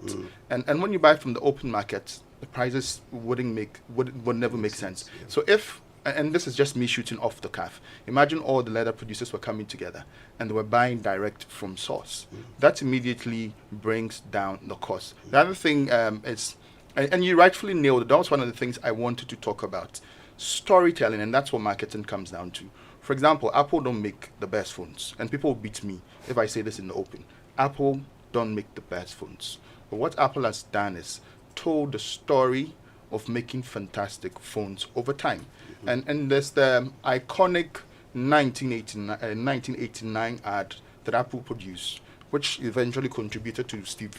And when you buy from the open market, the prices would never make sense. So if, and this is just me shooting off the cuff, imagine all the leather producers were coming together and they were buying direct from source. That immediately brings down the cost. The other thing is, and you rightfully nailed it, that was one of the things I wanted to talk about. Storytelling, and that's what marketing comes down to. For example, Apple don't make the best phones, and people will beat me if I say this in the open. Apple don't make the best phones. But what Apple has done is told the story of making fantastic phones over time. And there's the iconic 1989 ad that Apple produced, which eventually contributed to Steve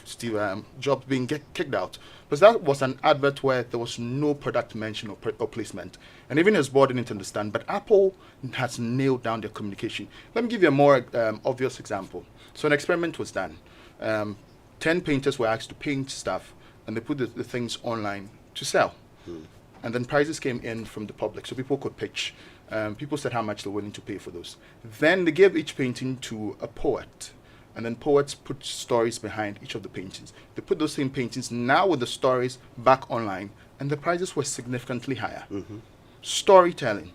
Jobs being kicked out. But that was an advert where there was no product mention or placement. And even his board didn't understand. But Apple has nailed down their communication. Let me give you a more obvious example. So an experiment was done. 10 painters were asked to paint stuff, and they put the things online to sell. And then prices came in from the public, so people could pitch. People said how much they're willing to pay for those. Then they gave each painting to a poet. And then poets put stories behind each of the paintings. They put those same paintings now with the stories back online, and the prices were significantly higher. Storytelling.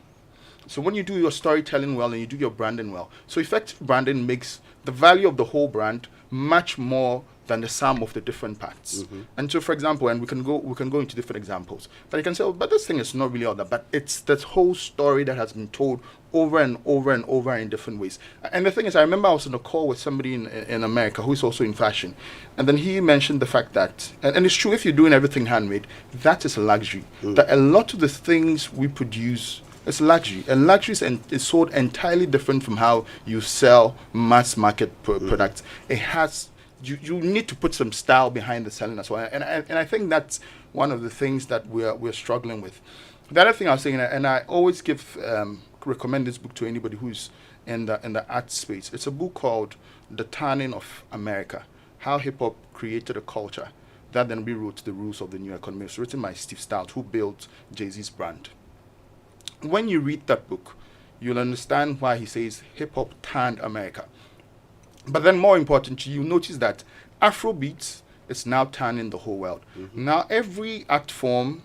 So when you do your storytelling well and you do your branding well, so effective branding makes the value of the whole brand much more than the sum of the different parts. And so, for example, and we can go into different examples. But you can say, oh, but this thing is not really all that. But it's that whole story that has been told over and over and over in different ways. And the thing is, I remember I was on a call with somebody in America who is also in fashion, and then he mentioned the fact that, and it's true, if you're doing everything handmade, that is a luxury. That a lot of the things we produce, it's luxury, and luxury is sold entirely different from how you sell mass market products. It has, you need to put some style behind the selling as well, and I think that's one of the things that we're struggling with. The other thing I was saying, and I always recommend this book to anybody who's in the art space. It's a book called The Turning of America: How Hip Hop Created a Culture that then rewrote the rules of the new economy. It's written by Steve Stout, who built Jay-Z's brand. When you read that book, you'll understand why he says hip hop turned America. But then, more importantly, you notice that Afrobeats is now turning the whole world. Now, every art form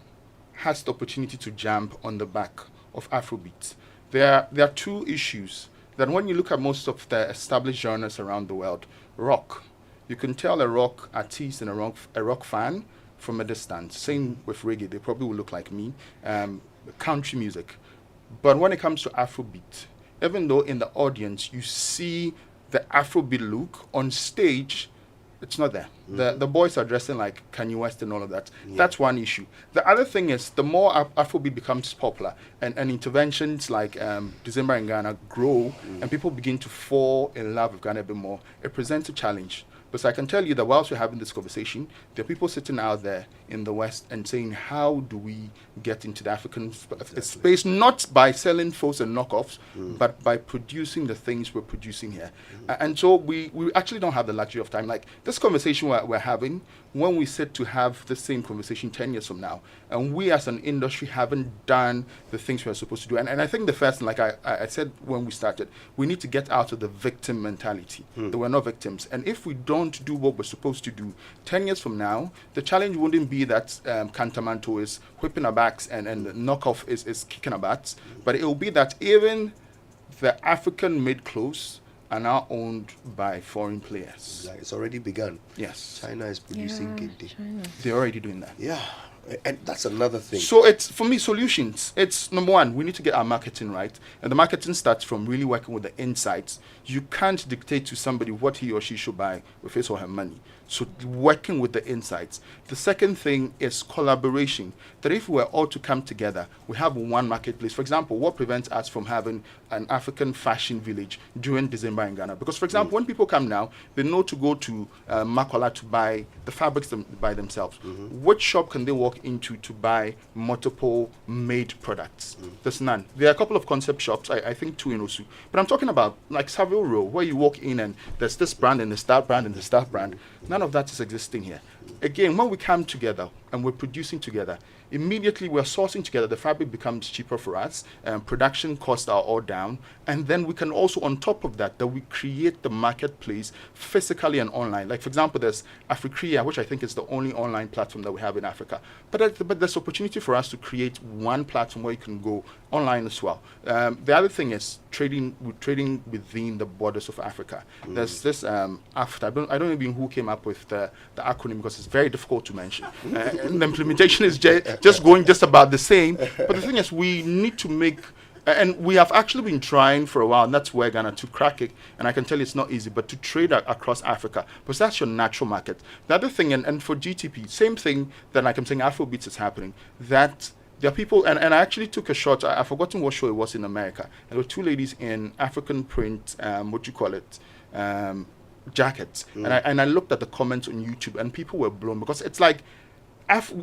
has the opportunity to jump on the back of Afrobeats. There are two issues that when you look at most of the established genres around the world, rock, you can tell a rock artist and a rock fan from a distance. Same with reggae, they probably will look like me. Country music. But when it comes to Afrobeat, even though in the audience you see the Afrobeat look, on stage, it's not there. The boys are dressing like Kanye West and all of that. That's one issue. The other thing is, the more Afrobeat becomes popular and interventions like December in Ghana grow and people begin to fall in love with Ghana a bit more, it presents a challenge. Because I can tell you that whilst we're having this conversation, there are people sitting out there in the West and saying, how do we get into the African space, not by selling faux and knockoffs, but by producing the things we're producing here. And so we actually don't have the luxury of time. Like this conversation we're having, when we sit to have the same conversation 10 years from now, and we as an industry haven't done the things we're supposed to do. And I think the first, like I said when we started, we need to get out of the victim mentality, that we're not victims. And if we don't do what we're supposed to do, 10 years from now, the challenge wouldn't be that Cantamanto is whipping our backs and the knockoff is kicking our butts, but it will be that even the African-made clothes are now owned by foreign players. It's already begun. Yes. China is producing kente. They're already doing that. Yeah. And that's another thing. So it's, for me, solutions. It's number one, we need to get our marketing right. And the marketing starts from really working with the insights. You can't dictate to somebody what he or she should buy with his or her money. So working with the insights. The second thing is collaboration. That if we were all to come together, we have one marketplace. For example, what prevents us from having an African fashion village during December in Ghana? Because, for example, when people come now, they know to go to Makola to buy the fabrics by themselves. Which shop can they walk into to buy multiple made products? There's none. There are a couple of concept shops, I think 2 in Osu. But I'm talking about like Savile Row, where you walk in and there's this brand and the Star brand and the Star brand. None of that is existing here. Again, when we come together and we're producing together, immediately we're sourcing together, the fabric becomes cheaper for us, production costs are all down, and then we can also, on top of that we create the marketplace physically and online. Like, for example, there's Africrea, which I think is the only online platform that we have in Africa. But there's opportunity for us to create one platform where you can go online as well. The other thing is trading within the borders of Africa. There's this AFTA. I don't even know who came up with the acronym, because it's very difficult to mention. And the implementation is just going just about the same. But the thing is, we need to make, and we have actually been trying for a while, and that's where Ghana to crack it. And I can tell you it's not easy, but to trade across Africa, because that's your natural market. The other thing, and for GTP, same thing that, like I'm saying, Afrobeats is happening, that there are people, and I actually took a shot, I've forgotten what show it was in America, and there were 2 ladies in African print, jackets. And I looked at the comments on YouTube, and people were blown, because it's like,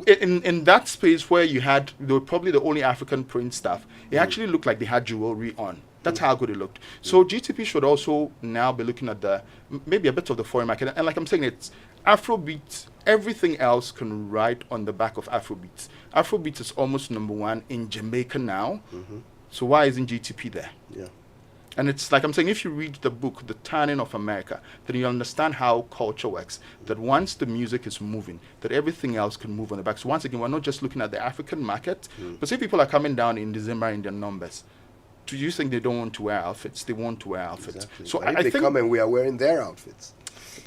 in that space where they were probably the only African print stuff, it actually looked like they had jewelry on. That's how good it looked. So GTP should also now be looking at maybe a bit of the foreign market. And like I'm saying, it's Afrobeats. Everything else can ride on the back of Afrobeats. Afrobeats is almost #1 in Jamaica now. So why isn't GTP there? Yeah. And it's like I'm saying, if you read the book, The Turning of America, then you understand how culture works. That once the music is moving, that everything else can move on the back. So once again, we're not just looking at the African market, but say people are coming down in December in their numbers. do you think they don't want to wear outfits? They want to wear outfits. Exactly. So But I if they think, come and we are wearing their outfits.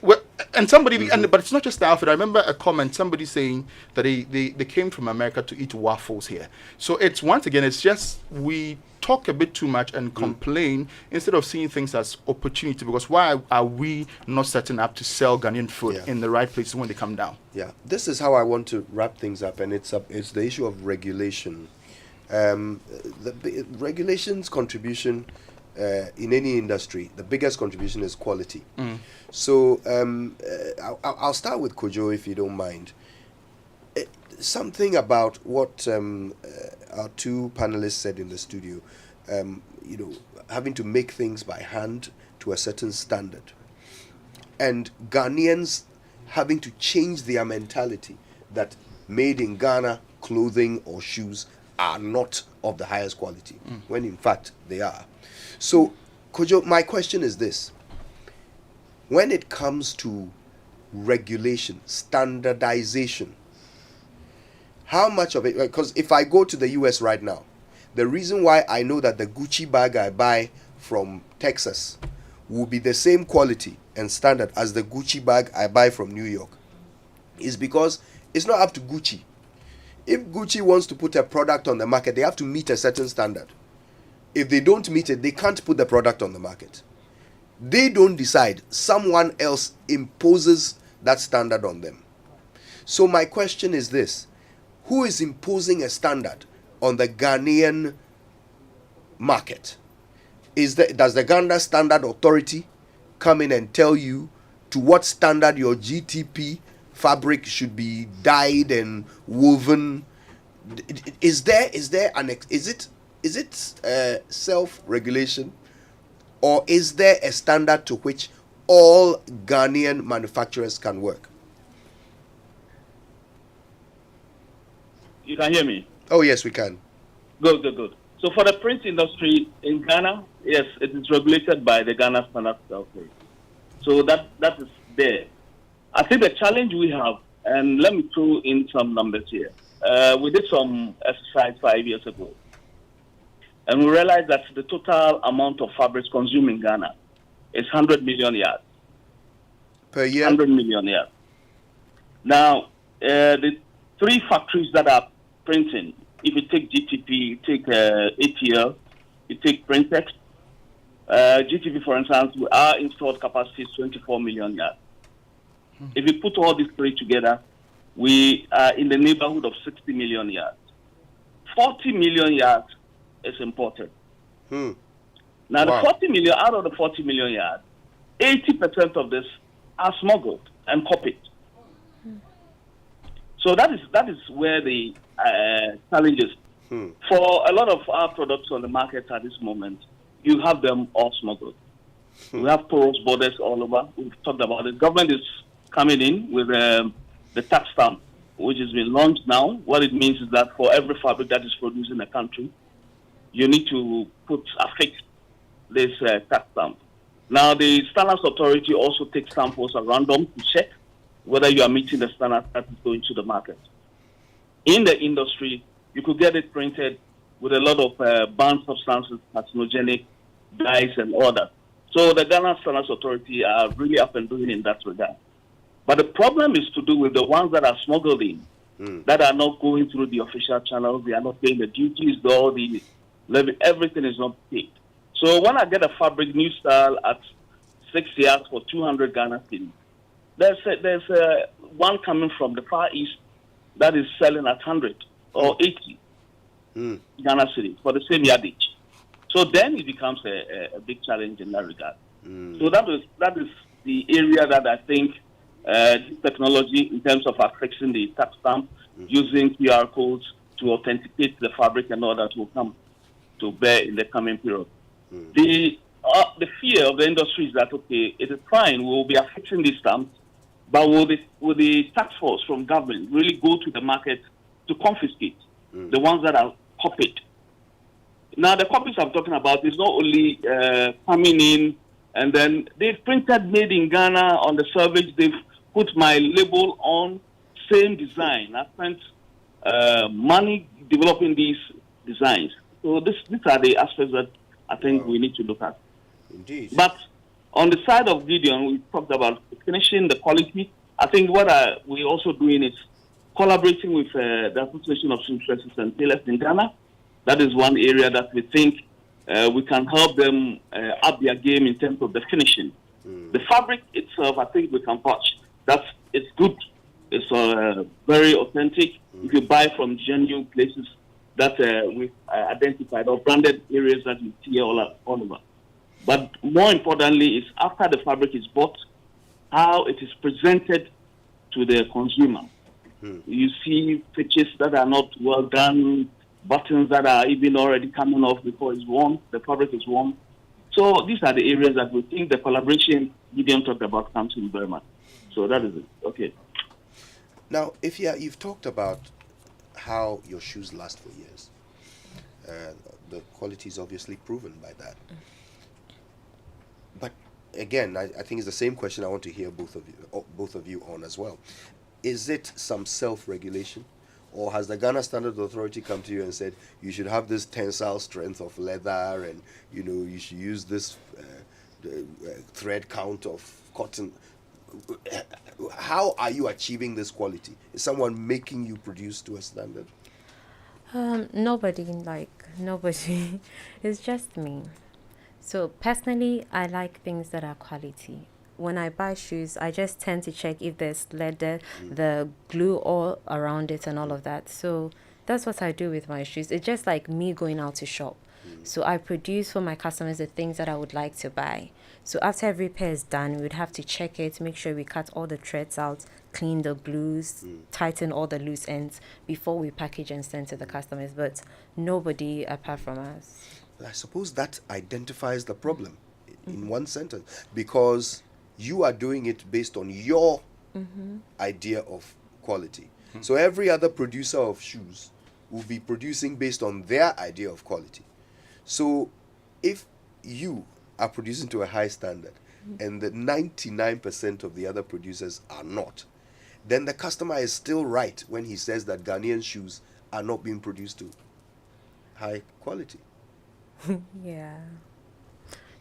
well, and somebody, but it's not just the outfit. I remember a comment, somebody saying that they came from America to eat waffles here. So it's, once again, it's just we talk a bit too much and complain instead of seeing things as opportunity. Because why are we not setting up to sell Ghanaian food in the right places when they come down? Yeah, this is how I want to wrap things up, and it's the issue of regulation. Regulation's contribution in any industry, the biggest contribution is quality. So I'll start with Kojo, if you don't mind. Something about what our two panelists said in the studio, having to make things by hand to a certain standard, and Ghanaians having to change their mentality that made in Ghana clothing or shoes are not of the highest quality, when in fact they are. So, Kojo, my question is this. When it comes to regulation, standardization, how much of it, because if I go to the US right now, the reason why I know that the Gucci bag I buy from Texas will be the same quality and standard as the Gucci bag I buy from New York is because it's not up to Gucci. If Gucci wants to put a product on the market, they have to meet a certain standard. If they don't meet it, they can't put the product on the market. They don't decide. Someone else imposes that standard on them. So my question is this. Who is imposing a standard on the Ghanaian market? Does the Ghana Standard Authority come in and tell you to what standard your GTP fabric should be dyed and woven? Is it self-regulation, or is there a standard to which all Ghanaian manufacturers can work? You can hear me? Oh, yes, we can. Good. So for the print industry in Ghana, yes, it is regulated by the Ghana Standard Authority. So that is there. I think the challenge we have, and let me throw in some numbers here. We did some exercise 5 years ago, and we realized that the total amount of fabrics consumed in Ghana is 100 million yards. Per year? 100 million yards. Now, the three factories that are printing, if you take GTP, you take ATL, you take Printex. GTP, for instance, our installed capacity is 24 million yards. If you put all these three together, we are in the neighborhood of 60 million yards. 40 million yards is imported. Now, the 40 million, out of the 40 million yards, 80% of this are smuggled and copied. So that is where the challenge is. For a lot of our products on the market at this moment, you have them all smuggled. We have porous borders all over. We've talked about it. Government is coming in with the tax stamp, which has been launched now. What it means is that for every fabric that is produced in the country, you need to affix this tax stamp. Now, the Standards Authority also takes samples at random to check whether you are meeting the standards that is going to the market. In the industry, you could get it printed with a lot of banned substances, carcinogenic, dyes, and all that. So the Ghana Standards Authority are really up and doing in that regard. But the problem is to do with the ones that are smuggled in, that are not going through the official channels. They are not paying the duties, all the levy, everything is not paid. So when I get a fabric new style at 6 yards for 200 Ghana cedis, there's one coming from the Far East that is selling at 100 or 80 Ghana cedis for the same yardage. So then it becomes a big challenge in that regard. So that is the area that I think technology in terms of affixing the tax stamp, using QR codes to authenticate the fabric and all that will come to bear in the coming period. The fear of the industry is that, okay, it is fine, we will be affixing these stamps, but will the tax force from government really go to the market to confiscate the ones that are copied? Now, the copies I'm talking about is not only coming in, and then they've printed made in Ghana on the service, they've put my label on, same design. I spent money developing these designs. So these are the aspects that I think we need to look at. Indeed. But on the side of Gideon, we talked about finishing the quality. I think what we're also doing is collaborating with the Association of Seamstresses and Tailors in Ghana. That is one area that we think we can help them up their game in terms of the finishing. The fabric itself, I think we can patch. It's good. It's very authentic. If you buy from genuine places that we've identified or branded areas that you see all over. But more importantly is after the fabric is bought, how it is presented to the consumer. You see stitches that are not well done, buttons that are even already coming off before it's worn, the fabric is worn. So these are the areas that we think the collaboration Gideon talked about comes in very much. So that is it. Okay. Now, you've talked about how your shoes last for years. The quality is obviously proven by that. But again, I think it's the same question I want to hear both of you on as well. Is it some self-regulation, or has the Ghana Standard Authority come to you and said you should have this tensile strength of leather, and you should use this thread count of cotton? How are you achieving this quality? Is someone making you produce to a standard? Nobody. It's just me. So personally, I like things that are quality. When I buy shoes, I just tend to check if there's leather, the glue all around it and all of that. So that's what I do with my shoes. It's just like me going out to shop. So I produce for my customers the things that I would like to buy. So after every pair is done, we would have to check it, make sure we cut all the threads out, clean the glues, tighten all the loose ends before we package and send to the customers. But nobody apart from us. I suppose that identifies the problem in one sentence, because you are doing it based on your idea of quality. So every other producer of shoes will be producing based on their idea of quality. So if you are producing to a high standard and the 99% of the other producers are not, then the customer is still right when he says that Ghanaian shoes are not being produced to high quality. Yeah.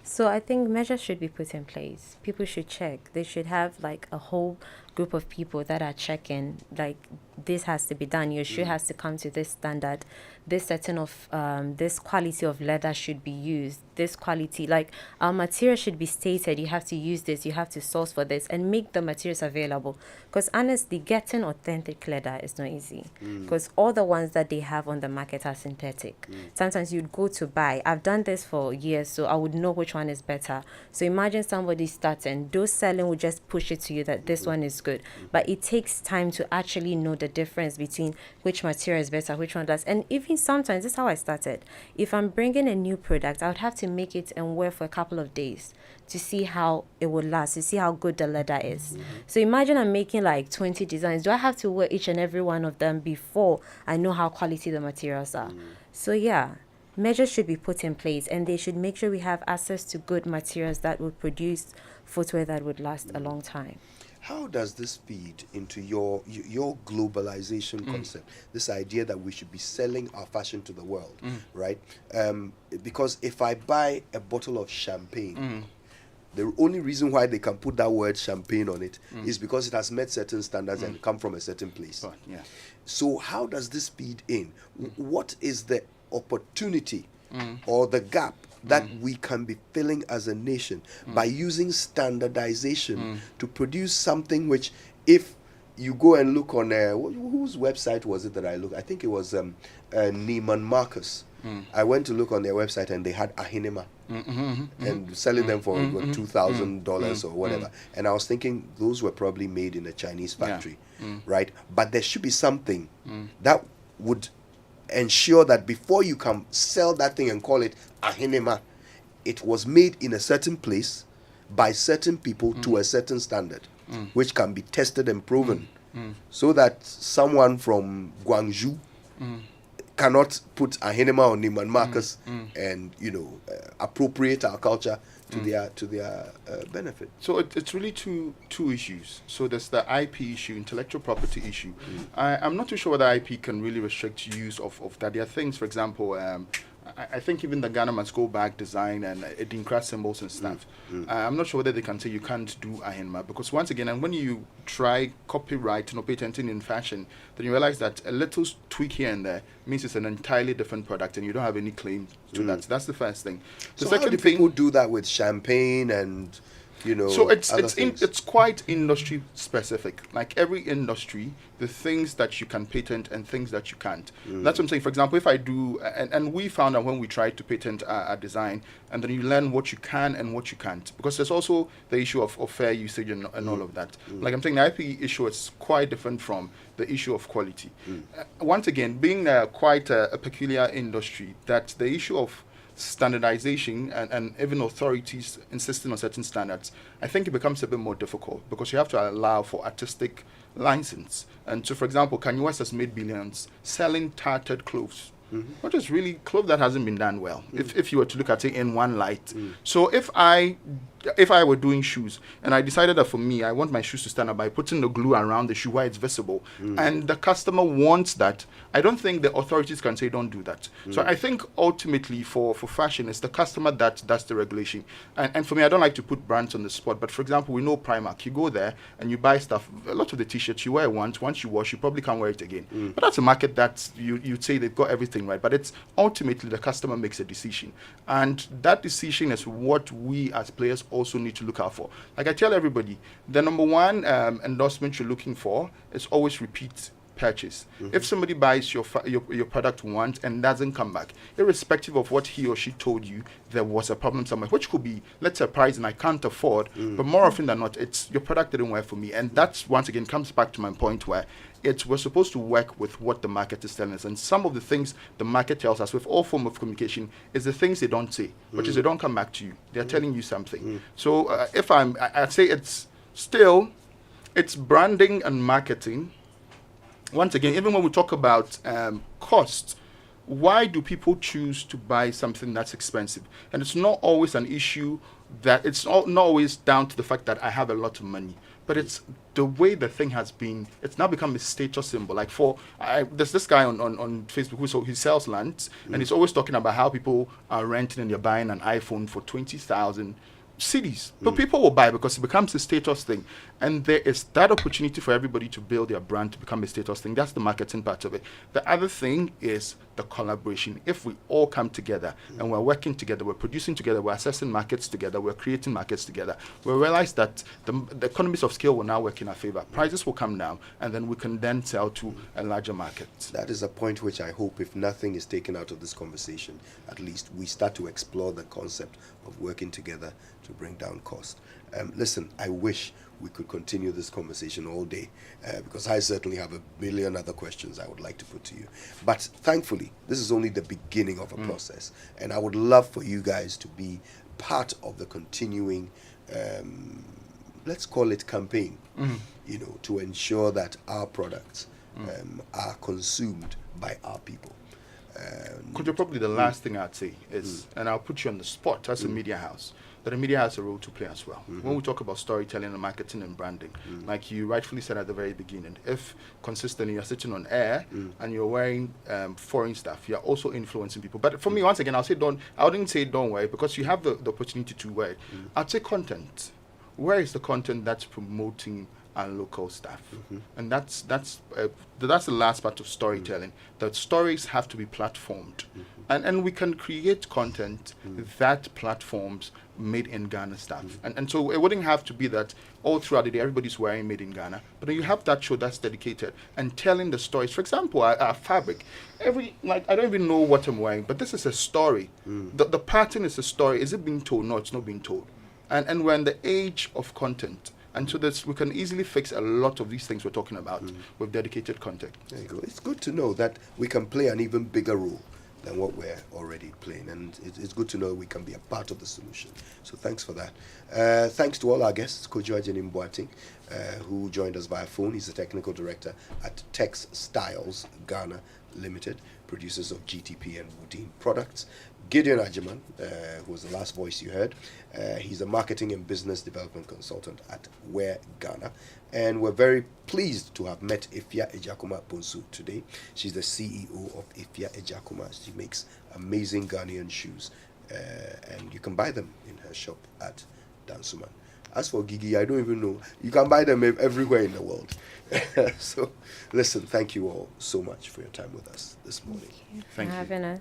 So I think measures should be put in place. People should check. They should have like a whole group of people that are checking, like, this has to be done. Your shoe has to come to this standard. This setting of this quality of leather should be used. This quality, like, our material should be stated. You have to use this. You have to source for this and make the materials available. Because honestly, getting authentic leather is not easy. Because all the ones that they have on the market are synthetic. Sometimes you'd go to buy. I've done this for years, so I would know which one is better. So imagine somebody starting. Those selling will just push it to you that this one is good. But it takes time to actually know the difference between which material is better, which one does. And even sometimes, this is how I started. If I'm bringing a new product, I would have to make it and wear for a couple of days to see how it would last, to see how good the leather is. So imagine I'm making like 20 designs. Do I have to wear each and every one of them before I know how quality the materials are? So yeah, measures should be put in place, and they should make sure we have access to good materials that would produce footwear that would last a long time. How does this feed into your globalization concept? This idea that we should be selling our fashion to the world, right? Because if I buy a bottle of champagne, the only reason why they can put that word champagne on it is because it has met certain standards and come from a certain place. So how does this feed in? What is the opportunity or the gap that we can be filling as a nation by using standardization to produce something which, if you go and look on whose website was it that I looked? I think it was Neiman Marcus. I went to look on their website and they had Ahinema and selling them for $2,000 or whatever. And I was thinking those were probably made in a Chinese factory, right? But there should be something that would ensure that before you can sell that thing and call it Ahinema, it was made in a certain place by certain people to a certain standard, which can be tested and proven, so that someone from Guangzhou cannot put Ahinema on Neiman Marcus and appropriate our culture to their benefit. So it's really two issues. So there's the IP issue, intellectual property issue. I'm not too sure whether IP can really restrict use of that. There are things, for example, I think even the Ghana must go back design and Edinkra symbols and stuff. I'm not sure whether they can say you can't do Ahenma, because once again, and when you try copyrighting or patenting in fashion, then you realize that a little tweak here and there means it's an entirely different product and you don't have any claim to that. So that's the first thing. The So second how do people do that with champagne and, you know, so other things? it's quite industry specific. Like every industry, the things that you can patent and things that you can't. That's what I'm saying. For example, if I do, and we found out when we tried to patent a design, and then you learn what you can and what you can't, because there's also the issue of fair usage and all of that. Like I'm saying, the IP issue is quite different from the issue of quality. Once again, being quite a peculiar industry, that the issue of standardization and even authorities insisting on certain standards, I think it becomes a bit more difficult because you have to allow for artistic license. And so, for example, Kanye West has made billions selling tattered clothes. Which is really clothes that hasn't been done well. If you were to look at it in one light. So if I were doing shoes and I decided that for me I want my shoes to stand up by putting the glue around the shoe where it's visible, and the customer wants that, I don't think the authorities can say don't do that. So I think ultimately for fashion it's the customer that does the regulation. And for me, I don't like to put brands on the spot, but for example, we know Primark. You go there and you buy stuff. A lot of the t-shirts you wear once you wash, you probably can't wear it again. But that's a market that you'd say they've got everything right, but it's ultimately the customer makes a decision, and that decision is what we as players also need to look out for. Like I tell everybody, the number one endorsement you're looking for is always repeat purchase. If somebody buys your product once and doesn't come back, irrespective of what he or she told you, there was a problem somewhere, which could be, let's say, a price and I can't afford, but more often than not, it's your product didn't work for me. And that's, once again, comes back to my point where we're supposed to work with what the market is telling us. And some of the things the market tells us with all form of communication is the things they don't say, which is they don't come back to you. They're telling you something. So I'd say it's branding and marketing. Once again, even when we talk about cost, why do people choose to buy something that's expensive? And it's not always an issue that it's not always down to the fact that I have a lot of money, but it's the way the thing has been. It's now become a status symbol. Like there's this guy on Facebook who sells land, and he's always talking about how people are renting and they're buying an iPhone for 20,000 cities. But people will buy because it becomes a status thing. And there is that opportunity for everybody to build their brand to become a status thing. That's the marketing part of it. The other thing is the collaboration. If we all come together and we're working together, we're producing together, we're assessing markets together, we're creating markets together, we'll realize that the economies of scale will now work in our favor. Prices will come down, and then we can then sell to a larger market. That is a point which I hope, if nothing is taken out of this conversation, at least we start to explore the concept of working together to bring down cost. Listen, I wish we could continue this conversation all day because I certainly have a billion other questions I would like to put to you. But thankfully, this is only the beginning of a process, and I would love for you guys to be part of the continuing, let's call it campaign, to ensure that our products are consumed by our people. Could you probably the last thing I'd say is, and I'll put you on the spot as a media house, that the media has a role to play as well. When we talk about storytelling and marketing and branding, like you rightfully said at the very beginning, if consistently you're sitting on air and you're wearing foreign stuff, you're also influencing people. But for me, once again, I wouldn't say don't wear it because you have the opportunity to wear it. I'd say content. Where is the content that's promoting our local stuff? And that's the last part of storytelling. That stories have to be platformed, and we can create content that platforms made in Ghana stuff. And so it wouldn't have to be that all throughout the day everybody's wearing made in Ghana, but then you have that show that's dedicated and telling the stories. For example, our fabric, I don't even know what I'm wearing, but this is a story. The pattern is a story. Is it being told? No, it's not being told. And we're in the age of content. And so we can easily fix a lot of these things we're talking about with dedicated content. There you go. It's good to know that we can play an even bigger role than what we're already playing. And it's good to know we can be a part of the solution. So thanks for that. Thanks to all our guests, Kojo Ajenim Boateng, who joined us via phone. He's the technical director at Textiles Ghana Limited, producers of GTP and Woodin products. Gideon Ajiman, who was the last voice you heard, he's a marketing and business development consultant at Wear Ghana. And we're very pleased to have met Ifya Ejakuma Bonsu today. She's the CEO of Ifya Ejakuma. She makes amazing Ghanaian shoes, and you can buy them in her shop at Dansuman. As for Gigi, I don't even know. You can buy them everywhere in the world. So, listen, thank you all so much for your time with us this morning. Thank you. Having us.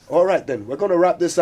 All right, then, we're going to wrap this up.